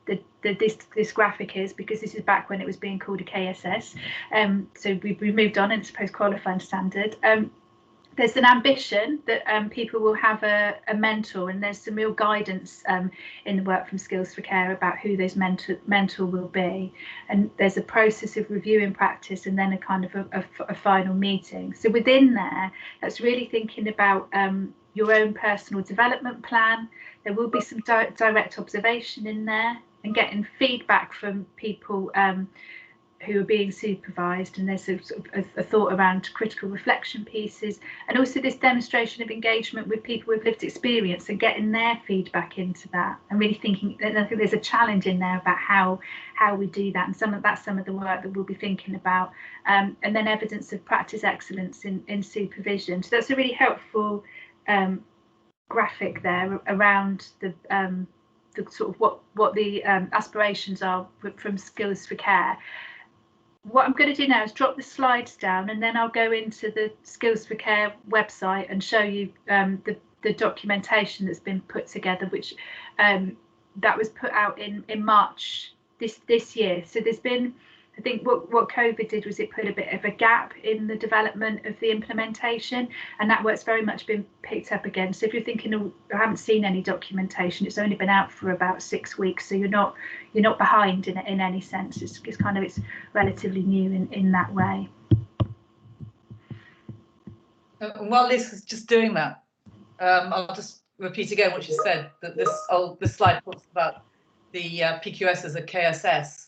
this graphic is, because this is back when it was being called a KSS. So we moved on into post-qualifying standard. There's an ambition that people will have a mentor, and there's some real guidance in the work from Skills for Care about who those mentor will be. And there's a process of reviewing practice, and then a kind of a final meeting. So within there, that's really thinking about your own personal development plan. There will be some direct observation in there, and getting feedback from people who are being supervised, and there's a sort of a thought around critical reflection pieces, and also this demonstration of engagement with people with lived experience and getting their feedback into that, and really thinking. And I think there's a challenge in there about how we do that, and some of the work that we'll be thinking about, and then evidence of practice excellence in supervision. So that's a really helpful graphic there around the sort of what the aspirations are from Skills for Care. What I'm going to do now is drop the slides down, and then I'll go into the Skills for Care website and show you the documentation that's been put together, which that was put out in March this year. So there's been, I think what COVID did was it put a bit of a gap in the development of the implementation, and that work's very much been picked up again. So if you're thinking, oh, I haven't seen any documentation, it's only been out for about 6 weeks, so you're not behind in any sense. It's kind of, it's relatively new in that way. While Liz is just doing that, I'll just repeat again what she said, that this slide talks about the PQS as a KSS.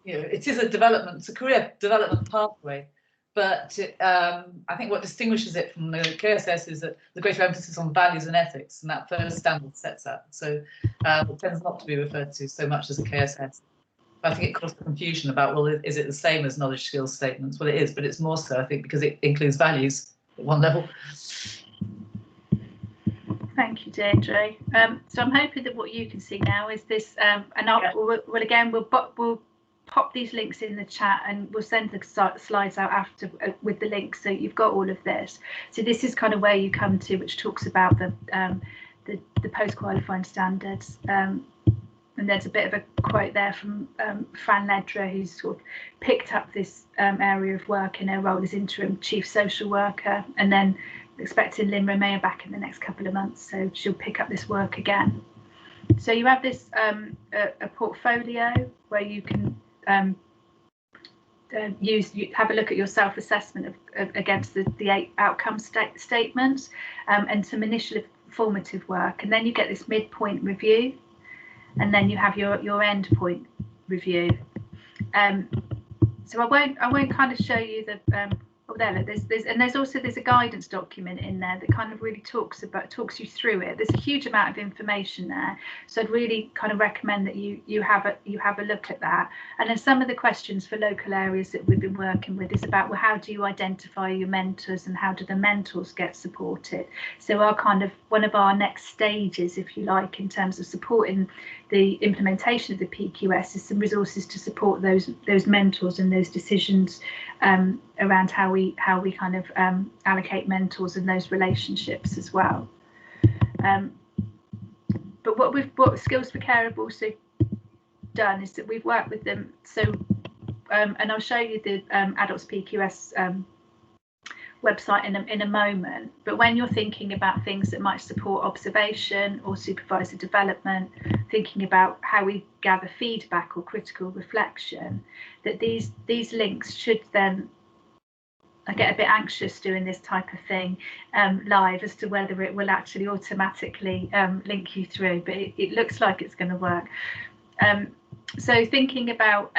It is it's a career development pathway, but I think what distinguishes it from the KSS is that the greater emphasis on values and ethics, and that first standard sets that. So it tends not to be referred to so much as a KSS. But I think it caused confusion about, well, is it the same as knowledge skills statements? Well, it is, but it's more so, I think, because it includes values at one level. Thank you, Deirdre. So I'm hoping that what you can see now is this, and we'll pop these links in the chat, and we'll send the slides out after with the links, so you've got all of this. So this is kind of where you come to, which talks about the post-qualifying standards. And there's a bit of a quote there from Fran Ledra, who's sort of picked up this area of work in her role as interim chief social worker, and then expecting Lynn Romeo back in the next couple of months, so she'll pick up this work again. So you have this a portfolio where you can have a look at your self-assessment against the 8 outcome statements, and some initial formative work, and then you get this midpoint review, and then you have your end point review. So I won't kind of show you the there. There's also a guidance document in there that kind of really talks you through it. There's a huge amount of information there, so I'd really kind of recommend that you have a look at that. And then some of the questions for local areas that we've been working with is about, well, how do you identify your mentors and how do the mentors get supported? So one of our next stages, if you like, in terms of supporting the implementation of the PQS is some resources to support those mentors and those decisions around how we kind of allocate mentors and those relationships as well. But what Skills for Care have also done is that we've worked with them. So and I'll show you the Adults PQS website in a moment, but when you're thinking about things that might support observation or supervisor development, thinking about how we gather feedback or critical reflection, that these links should then, I get a bit anxious doing this type of thing live as to whether it will actually automatically link you through, but it looks like it's going to work. So thinking about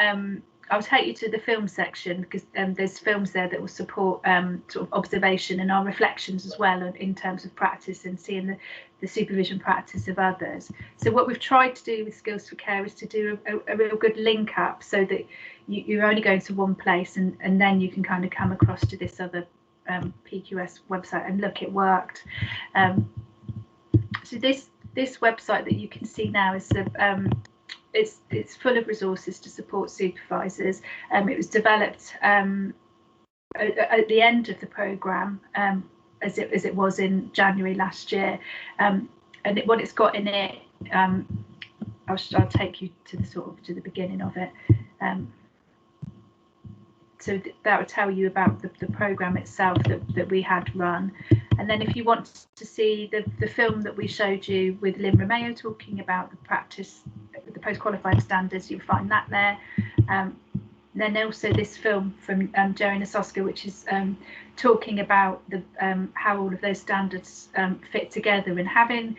I'll take you to the film section because there's films there that will support sort of observation and our reflections as well in terms of practice and seeing the supervision practice of others. So what we've tried to do with Skills for Care is to do a real good link up so that you're only going to one place and then you can kind of come across to this other PQS website and look, it worked. So this website that you can see now is the it's full of resources to support supervisors. It was developed at the end of the programme, as it was in January last year, and what it's got in it, I'll take you to the beginning of it. So that would tell you about the programme itself that we had run. And then if you want to see the film that we showed you with Lynn Romeo talking about the practice, the post-qualifying standards, you'll find that there. Then also this film from Jerry Nasoska, which is talking about how all of those standards fit together, and having,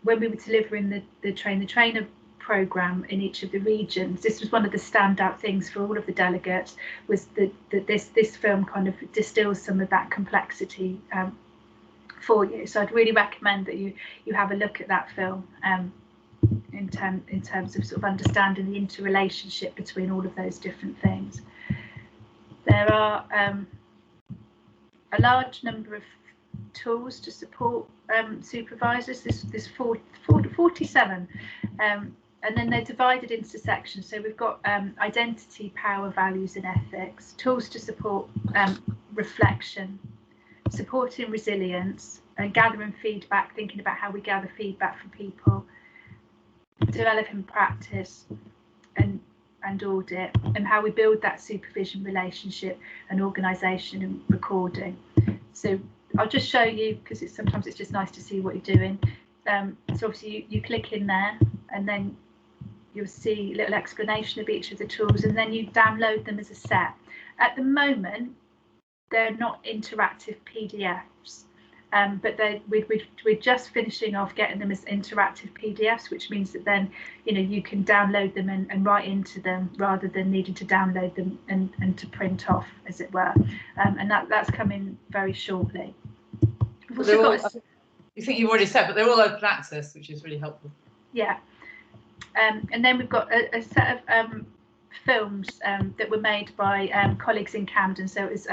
when we were delivering the Train the Trainer programme in each of the regions, this was one of the standout things for all of the delegates, was that this film kind of distills some of that complexity for you. So I'd really recommend that you have a look at that film in terms of sort of understanding the interrelationship between all of those different things. There are a large number of tools to support supervisors. There's 47, and then they're divided into sections. So we've got identity, power, values and ethics, tools to support reflection, supporting resilience, and gathering feedback, thinking about how we gather feedback from people, developing practice and audit, and how we build that supervision relationship and organisation and recording. So I'll just show you, because sometimes it's just nice to see what you're doing. So obviously you click in there and then you'll see a little explanation of each of the tools, and then you download them as a set. At the moment, they're not interactive PDFs, but we're just finishing off getting them as interactive PDFs, which means that then you can download them and write into them rather than needing to download them and to print off, as it were. And that's coming very shortly. You think you've already said, but they're all open access, which is really helpful. Yeah. And then we've got a set of films that were made by colleagues in Camden. So it was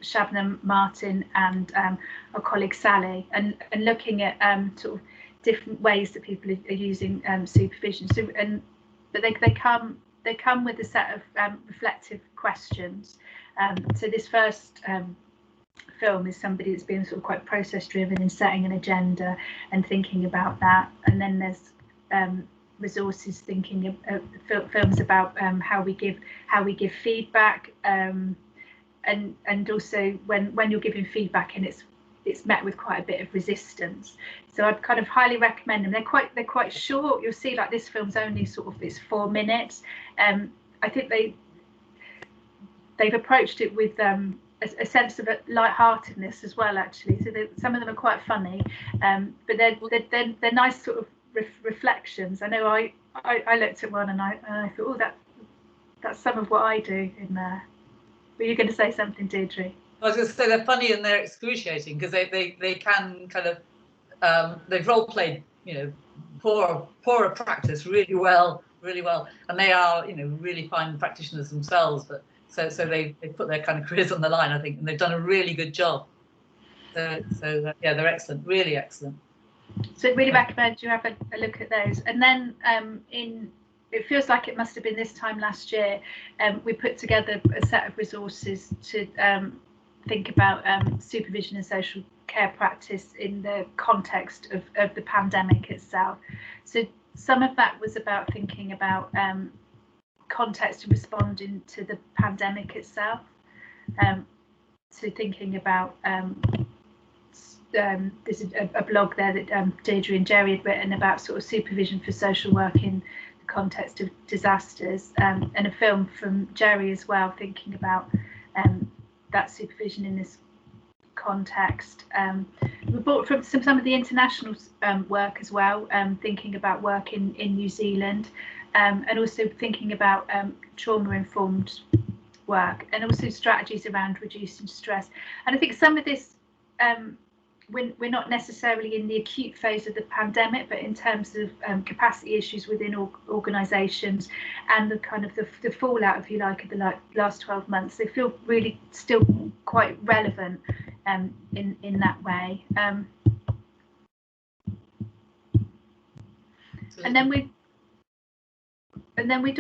Shabnam Martin and our colleague Sally, and looking at sort of different ways that people are using supervision. So but they come with a set of reflective questions. So this first film is somebody that's been sort of quite process driven in setting an agenda and thinking about that, and then there's resources thinking of films about how we give feedback, and also when you're giving feedback and it's met with quite a bit of resistance. So I'd kind of highly recommend them. They're quite short. You'll see, like, this film's only it's 4 minutes. I think they've approached it with a sense of lightheartedness as well, actually. So some of them are quite funny, but they're nice sort of reflections. I know I looked at one and I thought, oh, that's some of what I do in there. Were you going to say something, Deirdre? I was going to say they're funny and they're excruciating because they can kind of they've role played, you know, poorer practice really well, and they are, you know, really fine practitioners themselves. But so they put their kind of careers on the line, I think, and they've done a really good job. So yeah, they're excellent, really excellent. So I'd really recommend you have a look at those. And then it feels like it must have been this time last year, we put together a set of resources to think about supervision and social care practice in the context of the pandemic itself. So some of that was about thinking about context and responding to the pandemic itself. So thinking about there's a blog there that Deirdre and Jerry had written about sort of supervision for social work in the context of disasters, and a film from Jerry as well, thinking about that supervision in this context. We brought from some of the international work as well, thinking about work in New Zealand, and also thinking about trauma-informed work, and also strategies around reducing stress. And I think some of this, we're not necessarily in the acute phase of the pandemic, but in terms of capacity issues within organisations and the kind of the fallout, if you like, of the last 12 months, they feel really still quite relevant in that way. And then we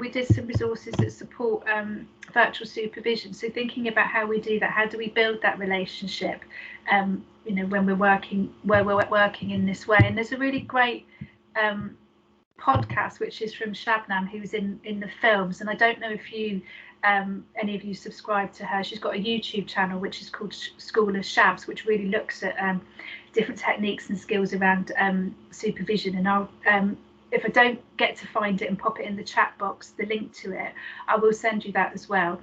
did some resources that support virtual supervision. So thinking about how we do that, how do we build that relationship, you know, when we're working in this way. And there's a really great podcast which is from Shabnam, who's in the films, and I don't know if you any of you subscribe to her. She's got a YouTube channel which is called School of Shabs, which really looks at different techniques and skills around supervision. And I'll if I don't get to find it and pop it in the chat box, the link to it, I will send you that as well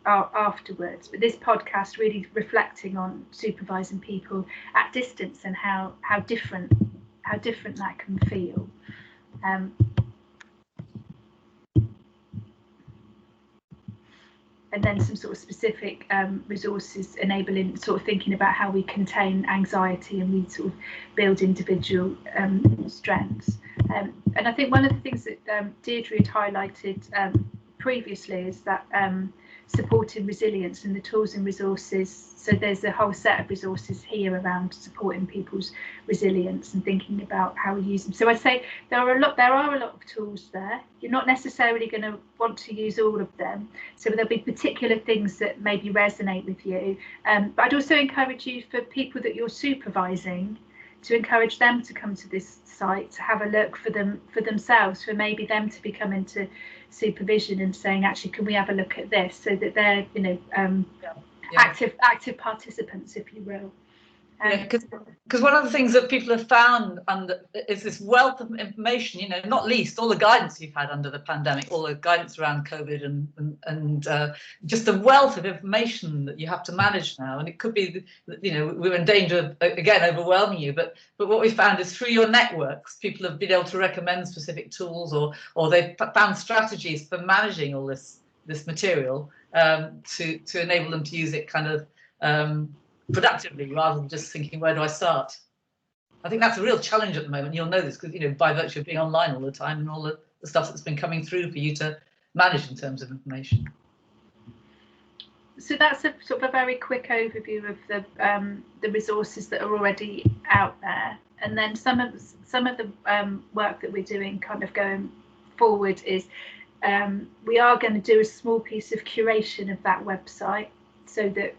afterwards. But this podcast really reflecting on supervising people at distance and how different that can feel. And then some sort of specific resources enabling sort of thinking about how we contain anxiety and we sort of build individual strengths. And I think one of the things that Deirdre had highlighted previously is that supporting resilience and the tools and resources. So there's a whole set of resources here around supporting people's resilience and thinking about how we use them. So I'd say there are a lot of tools there. You're not necessarily going to want to use all of them. So there'll be particular things that maybe resonate with you. But I'd also encourage you, for people that you're supervising, to encourage them to come to this site, to have a look for themselves, for maybe them to be coming to supervision and saying, actually, can we have a look at this, so that they're, you know, active participants, if you will. Because one of the things that people have found is this wealth of information, you know, not least all the guidance you've had under the pandemic, all the guidance around COVID and just the wealth of information that you have to manage now. And it could be, you know, we're in danger of, again, overwhelming you. But what we found is through your networks, people have been able to recommend specific tools, or they've found strategies for managing all this material to enable them to use it kind of productively, rather than just thinking, where do I start? I think that's a real challenge at the moment. You'll know this because, you know, by virtue of being online all the time and all the stuff that's been coming through for you to manage in terms of information. So that's a sort of a very quick overview of the resources that are already out there, and then some of the work that we're doing kind of going forward is we are going to do a small piece of curation of that website, so that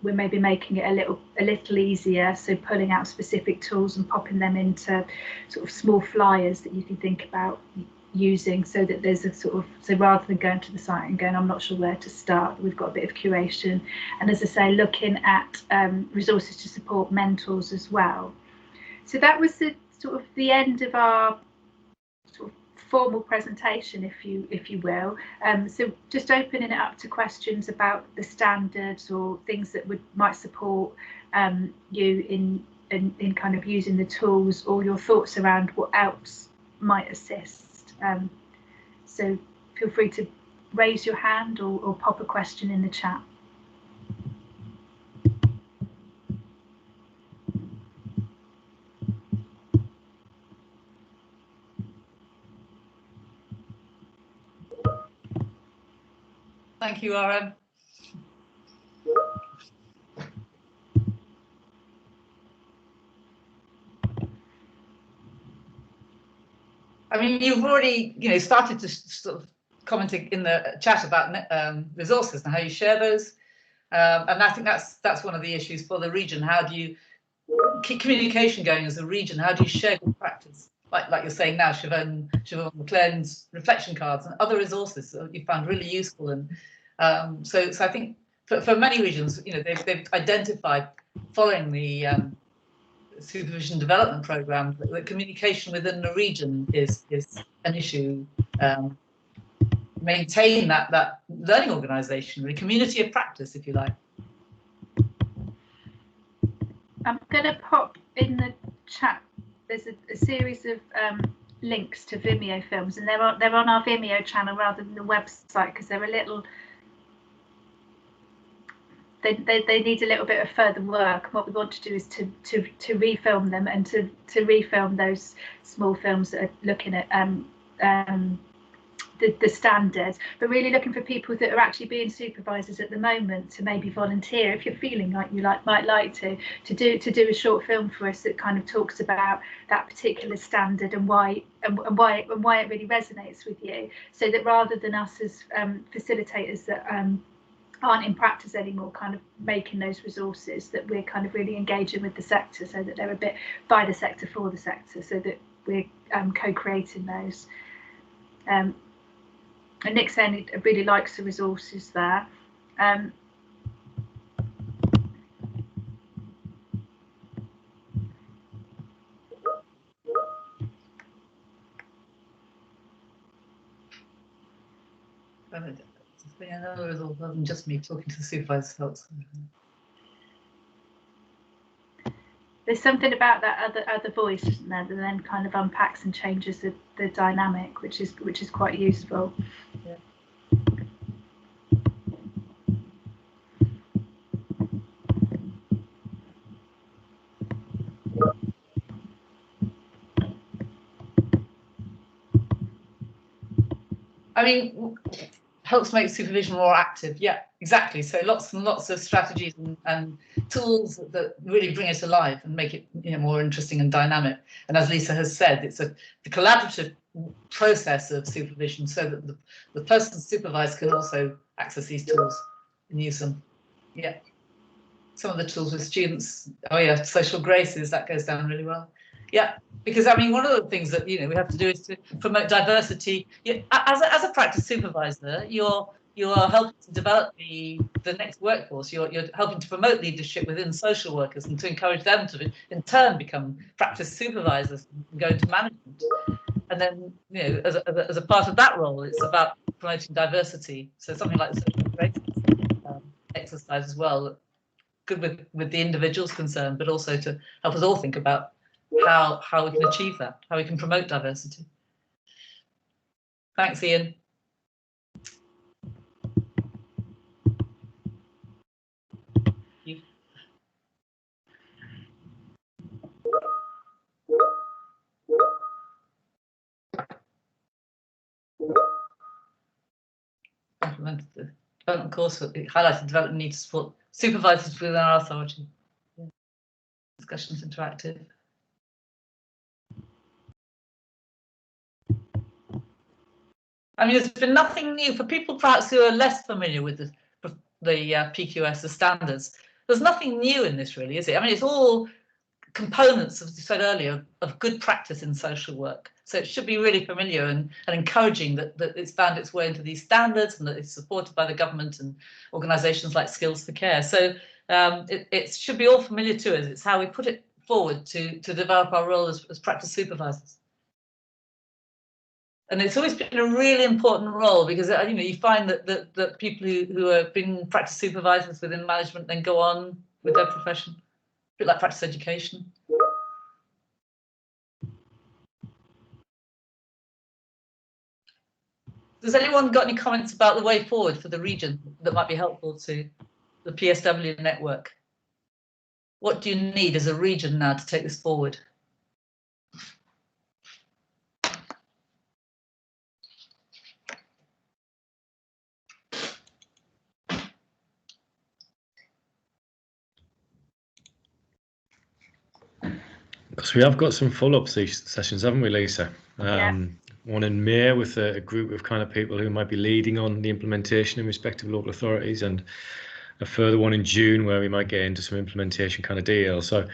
we're maybe making it a little easier, so pulling out specific tools and popping them into sort of small flyers that you can think about using, so that there's a sort of, so rather than going to the site and going, I'm not sure where to start, we've got a bit of curation. And as I say, looking at resources to support mentors as well. So that was the sort of the end of our sort of formal presentation, if you will. So just opening it up to questions about the standards or things that might support you in kind of using the tools, or your thoughts around what else might assist. So feel free to raise your hand or pop a question in the chat. Thank you, RM. I mean, you've already, started to sort of commenting in the chat about resources and how you share those, and I think that's one of the issues for the region. How do you keep communication going as a region? How do you share good practice, like you're saying now, Siobhan McLean's reflection cards and other resources that you found really useful? And so I think for many regions, they've identified following the supervision development program that communication within the region is an issue. Maintain that learning organisation, the community of practice, if you like. I'm going to pop in the chat. There's a series of links to Vimeo films, and they're on our Vimeo channel rather than the website because they're a little. They need a little bit of further work. What we want to do is to refilm them and to refilm those small films that are looking at the standards, but really looking for people that are actually being supervisors at the moment to maybe volunteer if you're feeling like you might like to do a short film for us that kind of talks about that particular standard and why it really resonates with you, so that rather than us as facilitators that aren't in practice anymore, kind of making those resources, that we're kind of really engaging with the sector so that they're a bit by the sector for the sector, so that we're co-creating those. And Nick saying he really likes the resources there. Another result other than just me talking to the supervisors helps. There's something about that other voice, isn't there, that then kind of unpacks and changes the dynamic, which is quite useful. Yeah. I mean, helps make supervision more active. Yeah, exactly. So lots and lots of strategies and tools that really bring it alive and make it more interesting and dynamic. And as Lisa has said, it's the collaborative process of supervision, so that the person supervised can also access these tools and use them. Yeah. Some of the tools with students, oh yeah, social graces, that goes down really well. Yeah, because I mean, one of the things that we have to do is to promote diversity. As a practice supervisor, you're helping to develop the next workforce. You're helping to promote leadership within social workers and to encourage them to in turn become practice supervisors and go into management. And then as a part of that role, it's about promoting diversity. So something like the social graces exercise as well, good with the individuals concerned, but also to help us all think about how we can achieve that, how we can promote diversity. Thanks, Ian. You. Implemented the development course, it highlighted development need to support supervisors within our authority. Yeah. Discussions interactive. I mean, there's been nothing new for people perhaps who are less familiar with the PQS, the standards. There's nothing new in this, really, is it? I mean, it's all components, as you said earlier, of good practice in social work. So it should be really familiar and encouraging that it's found its way into these standards and that it's supported by the government and organisations like Skills for Care. So it should be all familiar to us. It's how we put it forward to develop our role as practice supervisors. And it's always been a really important role because you find that people who have been practice supervisors within management then go on with their profession, a bit like practice education. Does anyone got any comments about the way forward for the region that might be helpful to the PSW network? What do you need as a region now to take this forward? Because we have got some follow-up sessions, haven't we, Lisa? One in May with a group of kind of people who might be leading on the implementation in respective local authorities, and a further one in June where we might get into some implementation kind of deal. So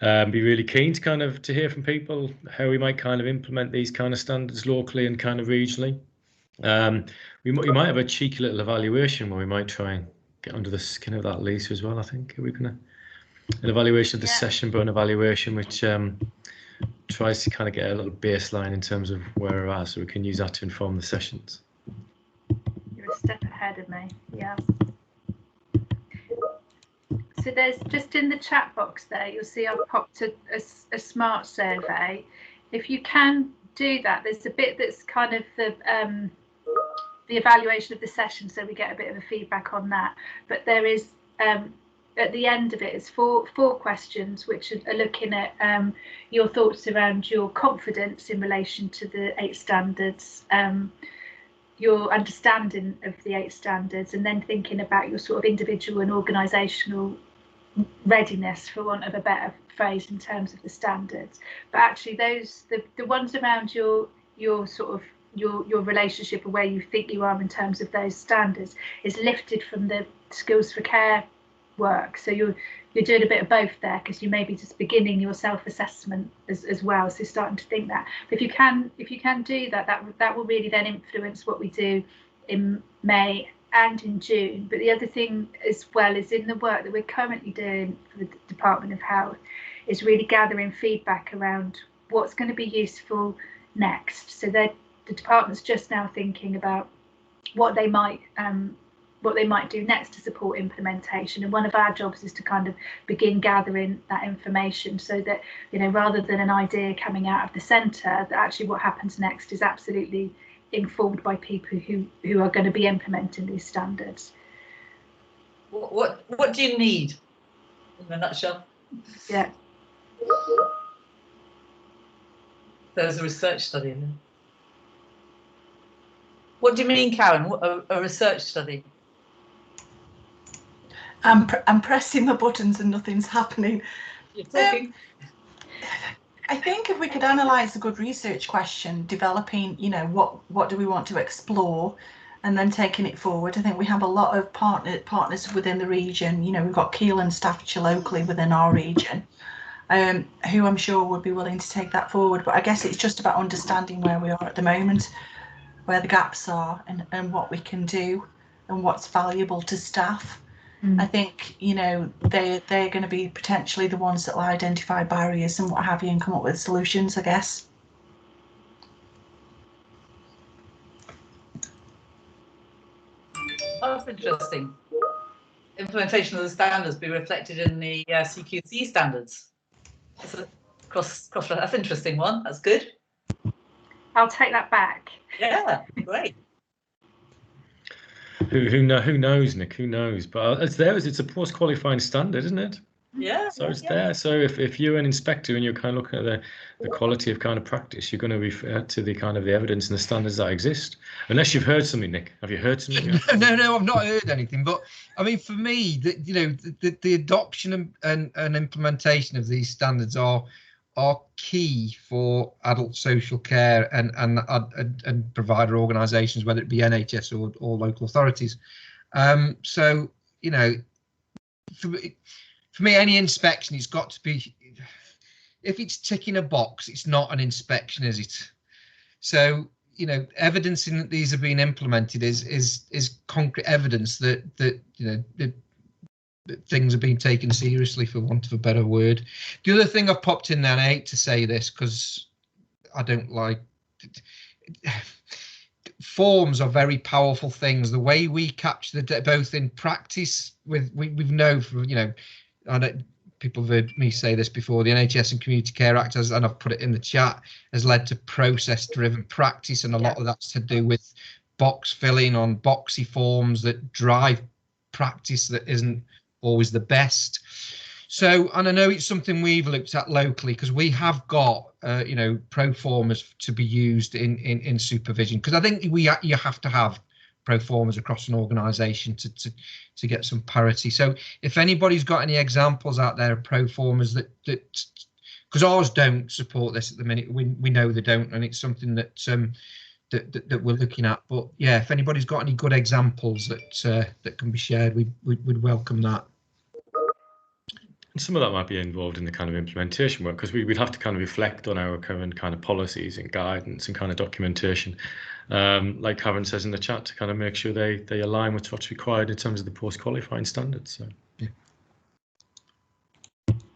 be really keen to kind of to hear from people how we might kind of implement these kind of standards locally and kind of regionally. We might have a cheeky little evaluation where we might try and get under the skin of that, Lisa, as well. I think are we gonna an evaluation of the session, but an evaluation which tries to kind of get a little baseline in terms of where we're at, so we can use that to inform the sessions. You're a step ahead of me. Yeah. So there's just in the chat box there, you'll see I've popped a smart survey. If you can do that, there's a bit that's kind of the evaluation of the session, so we get a bit of a feedback on that. But there is at the end of it is four questions which are looking at your thoughts around your confidence in relation to the 8 standards, your understanding of the 8 standards, and then thinking about your sort of individual and organisational readiness, for want of a better phrase, in terms of the standards. But actually the ones around your sort of your relationship and where you think you are in terms of those standards is lifted from the skills for care work. So you're doing a bit of both there, because you may be just beginning your self-assessment as well, so starting to think that. But if you can do that will really then influence what we do in May and in June. But the other thing as well is in the work that we're currently doing for the Department of Health is really gathering feedback around what's going to be useful next. So the department's just now thinking about what they might do next to support implementation, and one of our jobs is to kind of begin gathering that information, so that, you know, rather than an idea coming out of the centre, that actually what happens next is absolutely informed by people who are going to be implementing these standards. What do you need in a nutshell? Yeah, there's a research study in there. What do you mean, Karen? A research study? I'm pressing the buttons and nothing's happening. You're talking. I think if we could analyse a good research question, developing, you know, what do we want to explore, and then taking it forward. I think we have a lot of partners within the region. You know, we've got Keele and Staffordshire locally within our region, who I'm sure would be willing to take that forward. But I guess it's just about understanding where we are at the moment, where the gaps are, and what we can do and what's valuable to staff. I think, you know, they're going to be potentially the ones that will identify barriers and what have you, and come up with solutions, I guess. That's interesting. Implementation of the standards be reflected in the CQC standards. That's a cross. That's an interesting one. That's good. I'll take that back. Yeah, great. Who knows, Nick? Who knows? But it's there. It's a post-qualifying standard, isn't it? Yeah. So it's there. So if you're an inspector and you're kind of looking at the quality of kind of practice, you're going to refer to the kind of the evidence and the standards that exist. Unless you've heard something, Nick. Have you heard something? No, I've not heard anything. But I mean, for me, the adoption and implementation of these standards are key for adult social care and provider organisations, whether it be NHS or local authorities. So, you know, for me, any inspection, it's got to be, if it's ticking a box, it's not an inspection, is it? So, you know, evidencing that these are being implemented is concrete evidence that you know that things are being taken seriously, for want of a better word. The other thing I've popped in there, and I hate to say this because I don't like forms are very powerful things. The way we capture the both in practice we've known for, you know, I know people have heard me say this before, the NHS and Community Care Act, and I've put it in the chat, has led to process driven practice, and a lot of that's to do with box filling on boxy forms that drive practice that isn't always the best. So, and I know it's something we've looked at locally, because we have got you know, pro formas to be used in supervision, because I think you have to have pro formas across an organisation to get some parity. So if anybody's got any examples out there of pro formas that because ours don't support this at the minute, we know they don't, and it's something that that we're looking at. But yeah, if anybody's got any good examples that can be shared, we'd welcome that. And some of that might be involved in the kind of implementation work, because we'd have to kind of reflect on our current kind of policies and guidance and kind of documentation, like Karen says in the chat, to kind of make sure they align with what's required in terms of the post-qualifying standards. So yeah.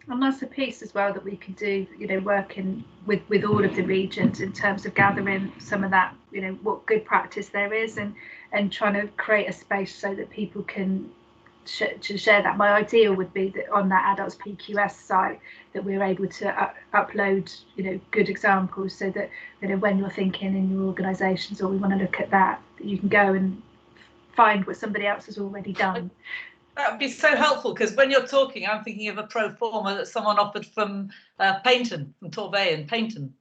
And that's a piece as well that we can do, you know, working with all of the regions in terms of gathering some of that, you know, what good practice there is, and trying to create a space so that people can share that. My ideal would be that on that adults PQS site that we're able to upload, you know, good examples, so that, you know, when you're thinking in your organisations, or we want to look at that, you can go and find what somebody else has already done. That would be so helpful, because when you're talking, I'm thinking of a pro forma that someone offered from Paynton, from Torbay and Paynton,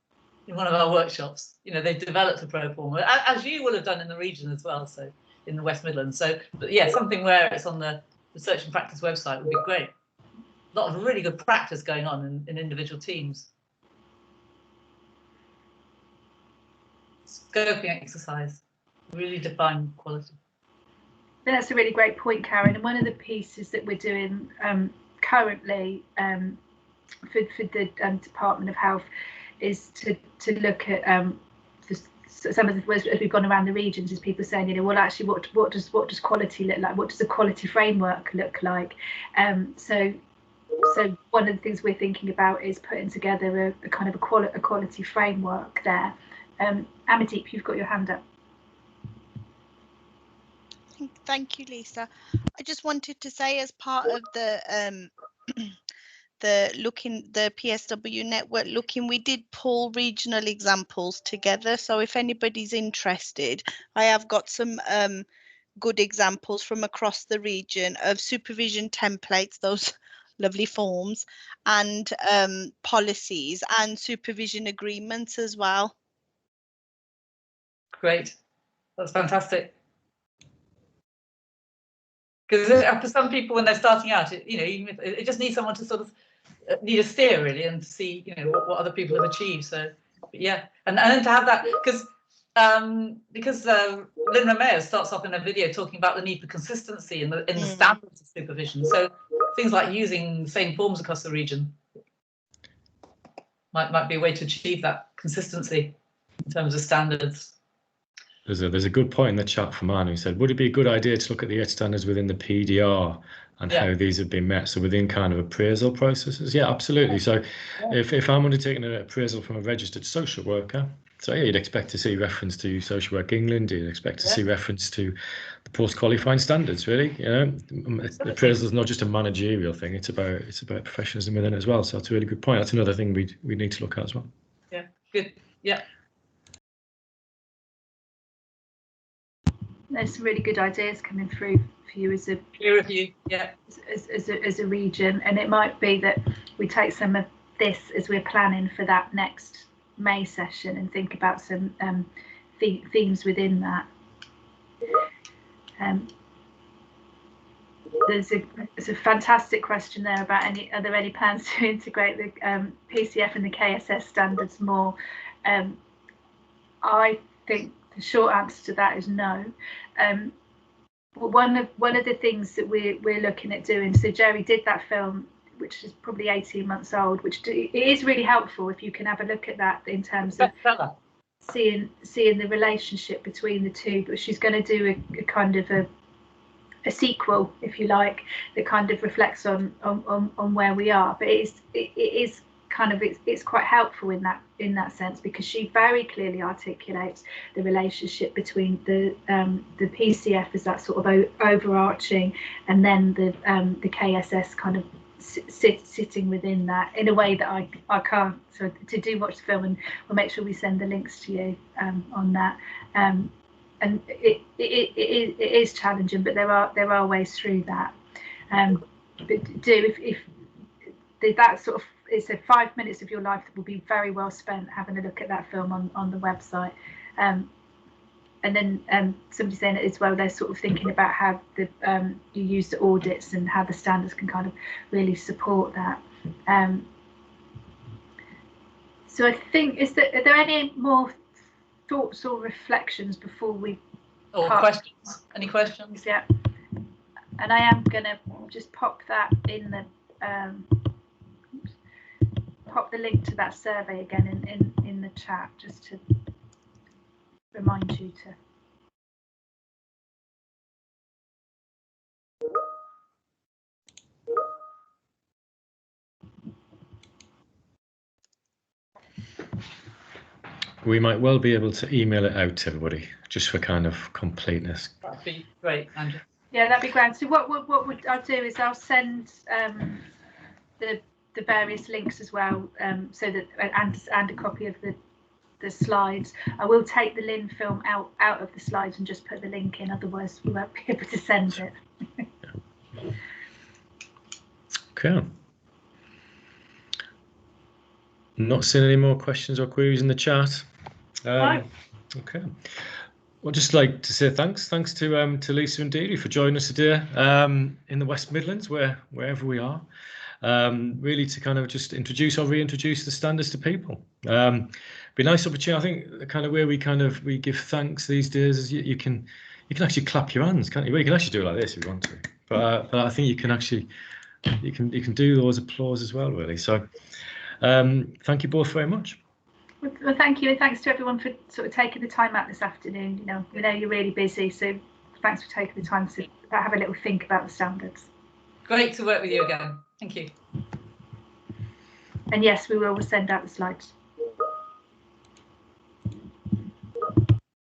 in one of our workshops. You know, they've developed a pro forma, as you will have done in the region as well, so in the West Midlands. So, but yeah, something where it's on the Research and Practice website would be great. A lot of really good practice going on in individual teams. Scoping exercise, really define quality. That's a really great point, Karen. And one of the pieces that we're doing currently for the Department of Health is to look at some of the, as we've gone around the regions, is people saying, you know, well, actually, what does quality look like? What does a quality framework look like? So one of the things we're thinking about is putting together a kind of a quality framework there. Amardeep, you've got your hand up. Thank you, Lisa. I just wanted to say, as part of the the PSW network looking, we did pull regional examples together. So if anybody's interested, I have got some good examples from across the region of supervision templates, those lovely forms, and policies and supervision agreements as well. Great, that's fantastic. Because for some people, when they're starting out, you know, even if it just needs someone to sort of need a steer really, and to see, you know, what other people have achieved. So yeah, and then to have that, because Linda Mayer starts off in a video talking about the need for consistency in the standards of supervision. So things like using the same forms across the region might be a way to achieve that consistency in terms of standards. There's a good point in the chat from Anne, who said, would it be a good idea to look at the 8 standards within the PDR and how these have been met? So within kind of appraisal processes? Yeah, absolutely. So if I'm undertaking an appraisal from a registered social worker, so yeah, you'd expect to see reference to Social Work England, you'd expect to see reference to the post-qualifying standards, really. You know, appraisal is not just a managerial thing, it's about professionalism within it as well. So that's a really good point. That's another thing we need to look at as well. Yeah, good. Yeah. There's some really good ideas coming through for you as a peer review, as a region, and it might be that we take some of this as we're planning for that next May session and think about some themes within that. There's a fantastic question there about are there any plans to integrate the PCF and the KSS standards more? I think the short answer to that is no. One of the things that we're looking at doing, so Jerry did that film, which is probably 18 months old, which it is really helpful if you can have a look at that in terms of seeing the relationship between the two. But she's going to do a kind of a sequel, if you like, that kind of reflects on where we are. But it is kind of it's quite helpful in that sense, because she very clearly articulates the relationship between the PCF as that sort of overarching, and then the KSS kind of sitting within that in a way that I can't. So to do watch the film, and we'll make sure we send the links to you on that. and it is challenging, but there are ways through that. But if that sort of, it's a 5 minutes of your life that will be very well spent having a look at that film on the website. And then somebody saying it as well, they're sort of thinking about how the you use the audits and how the standards can kind of really support that. So I think, are there any more thoughts or reflections before we questions? Any questions? Yeah. And I am going to just pop that in the pop the link to that survey again in the chat, just to remind you to. We might well be able to email it out to everybody, just for kind of completeness. That'd be great, Andrew. Yeah, that'd be great. So what I'll do is I'll send the various links as well, so that and a copy of the slides. I will take the Lynn film out of the slides and just put the link in, otherwise we won't be able to send it. Okay. Not seeing any more questions or queries in the chat. Right. Okay. I'd just like to say thanks to Lisa and Deirdre for joining us today in the West Midlands, wherever we are. Really to kind of just introduce or reintroduce the standards to people. Be a nice opportunity. I think the kind of way we give thanks these days is you can actually clap your hands, can't you? Well, you can actually do it like this if you want to, but I think you can actually you can do those applause as well, really. So thank you both very much. Well, thank you, and thanks to everyone for sort of taking the time out this afternoon. You know you're really busy, so thanks for taking the time to have a little think about the standards. Great to work with you again. Thank you. And yes, we will send out the slides.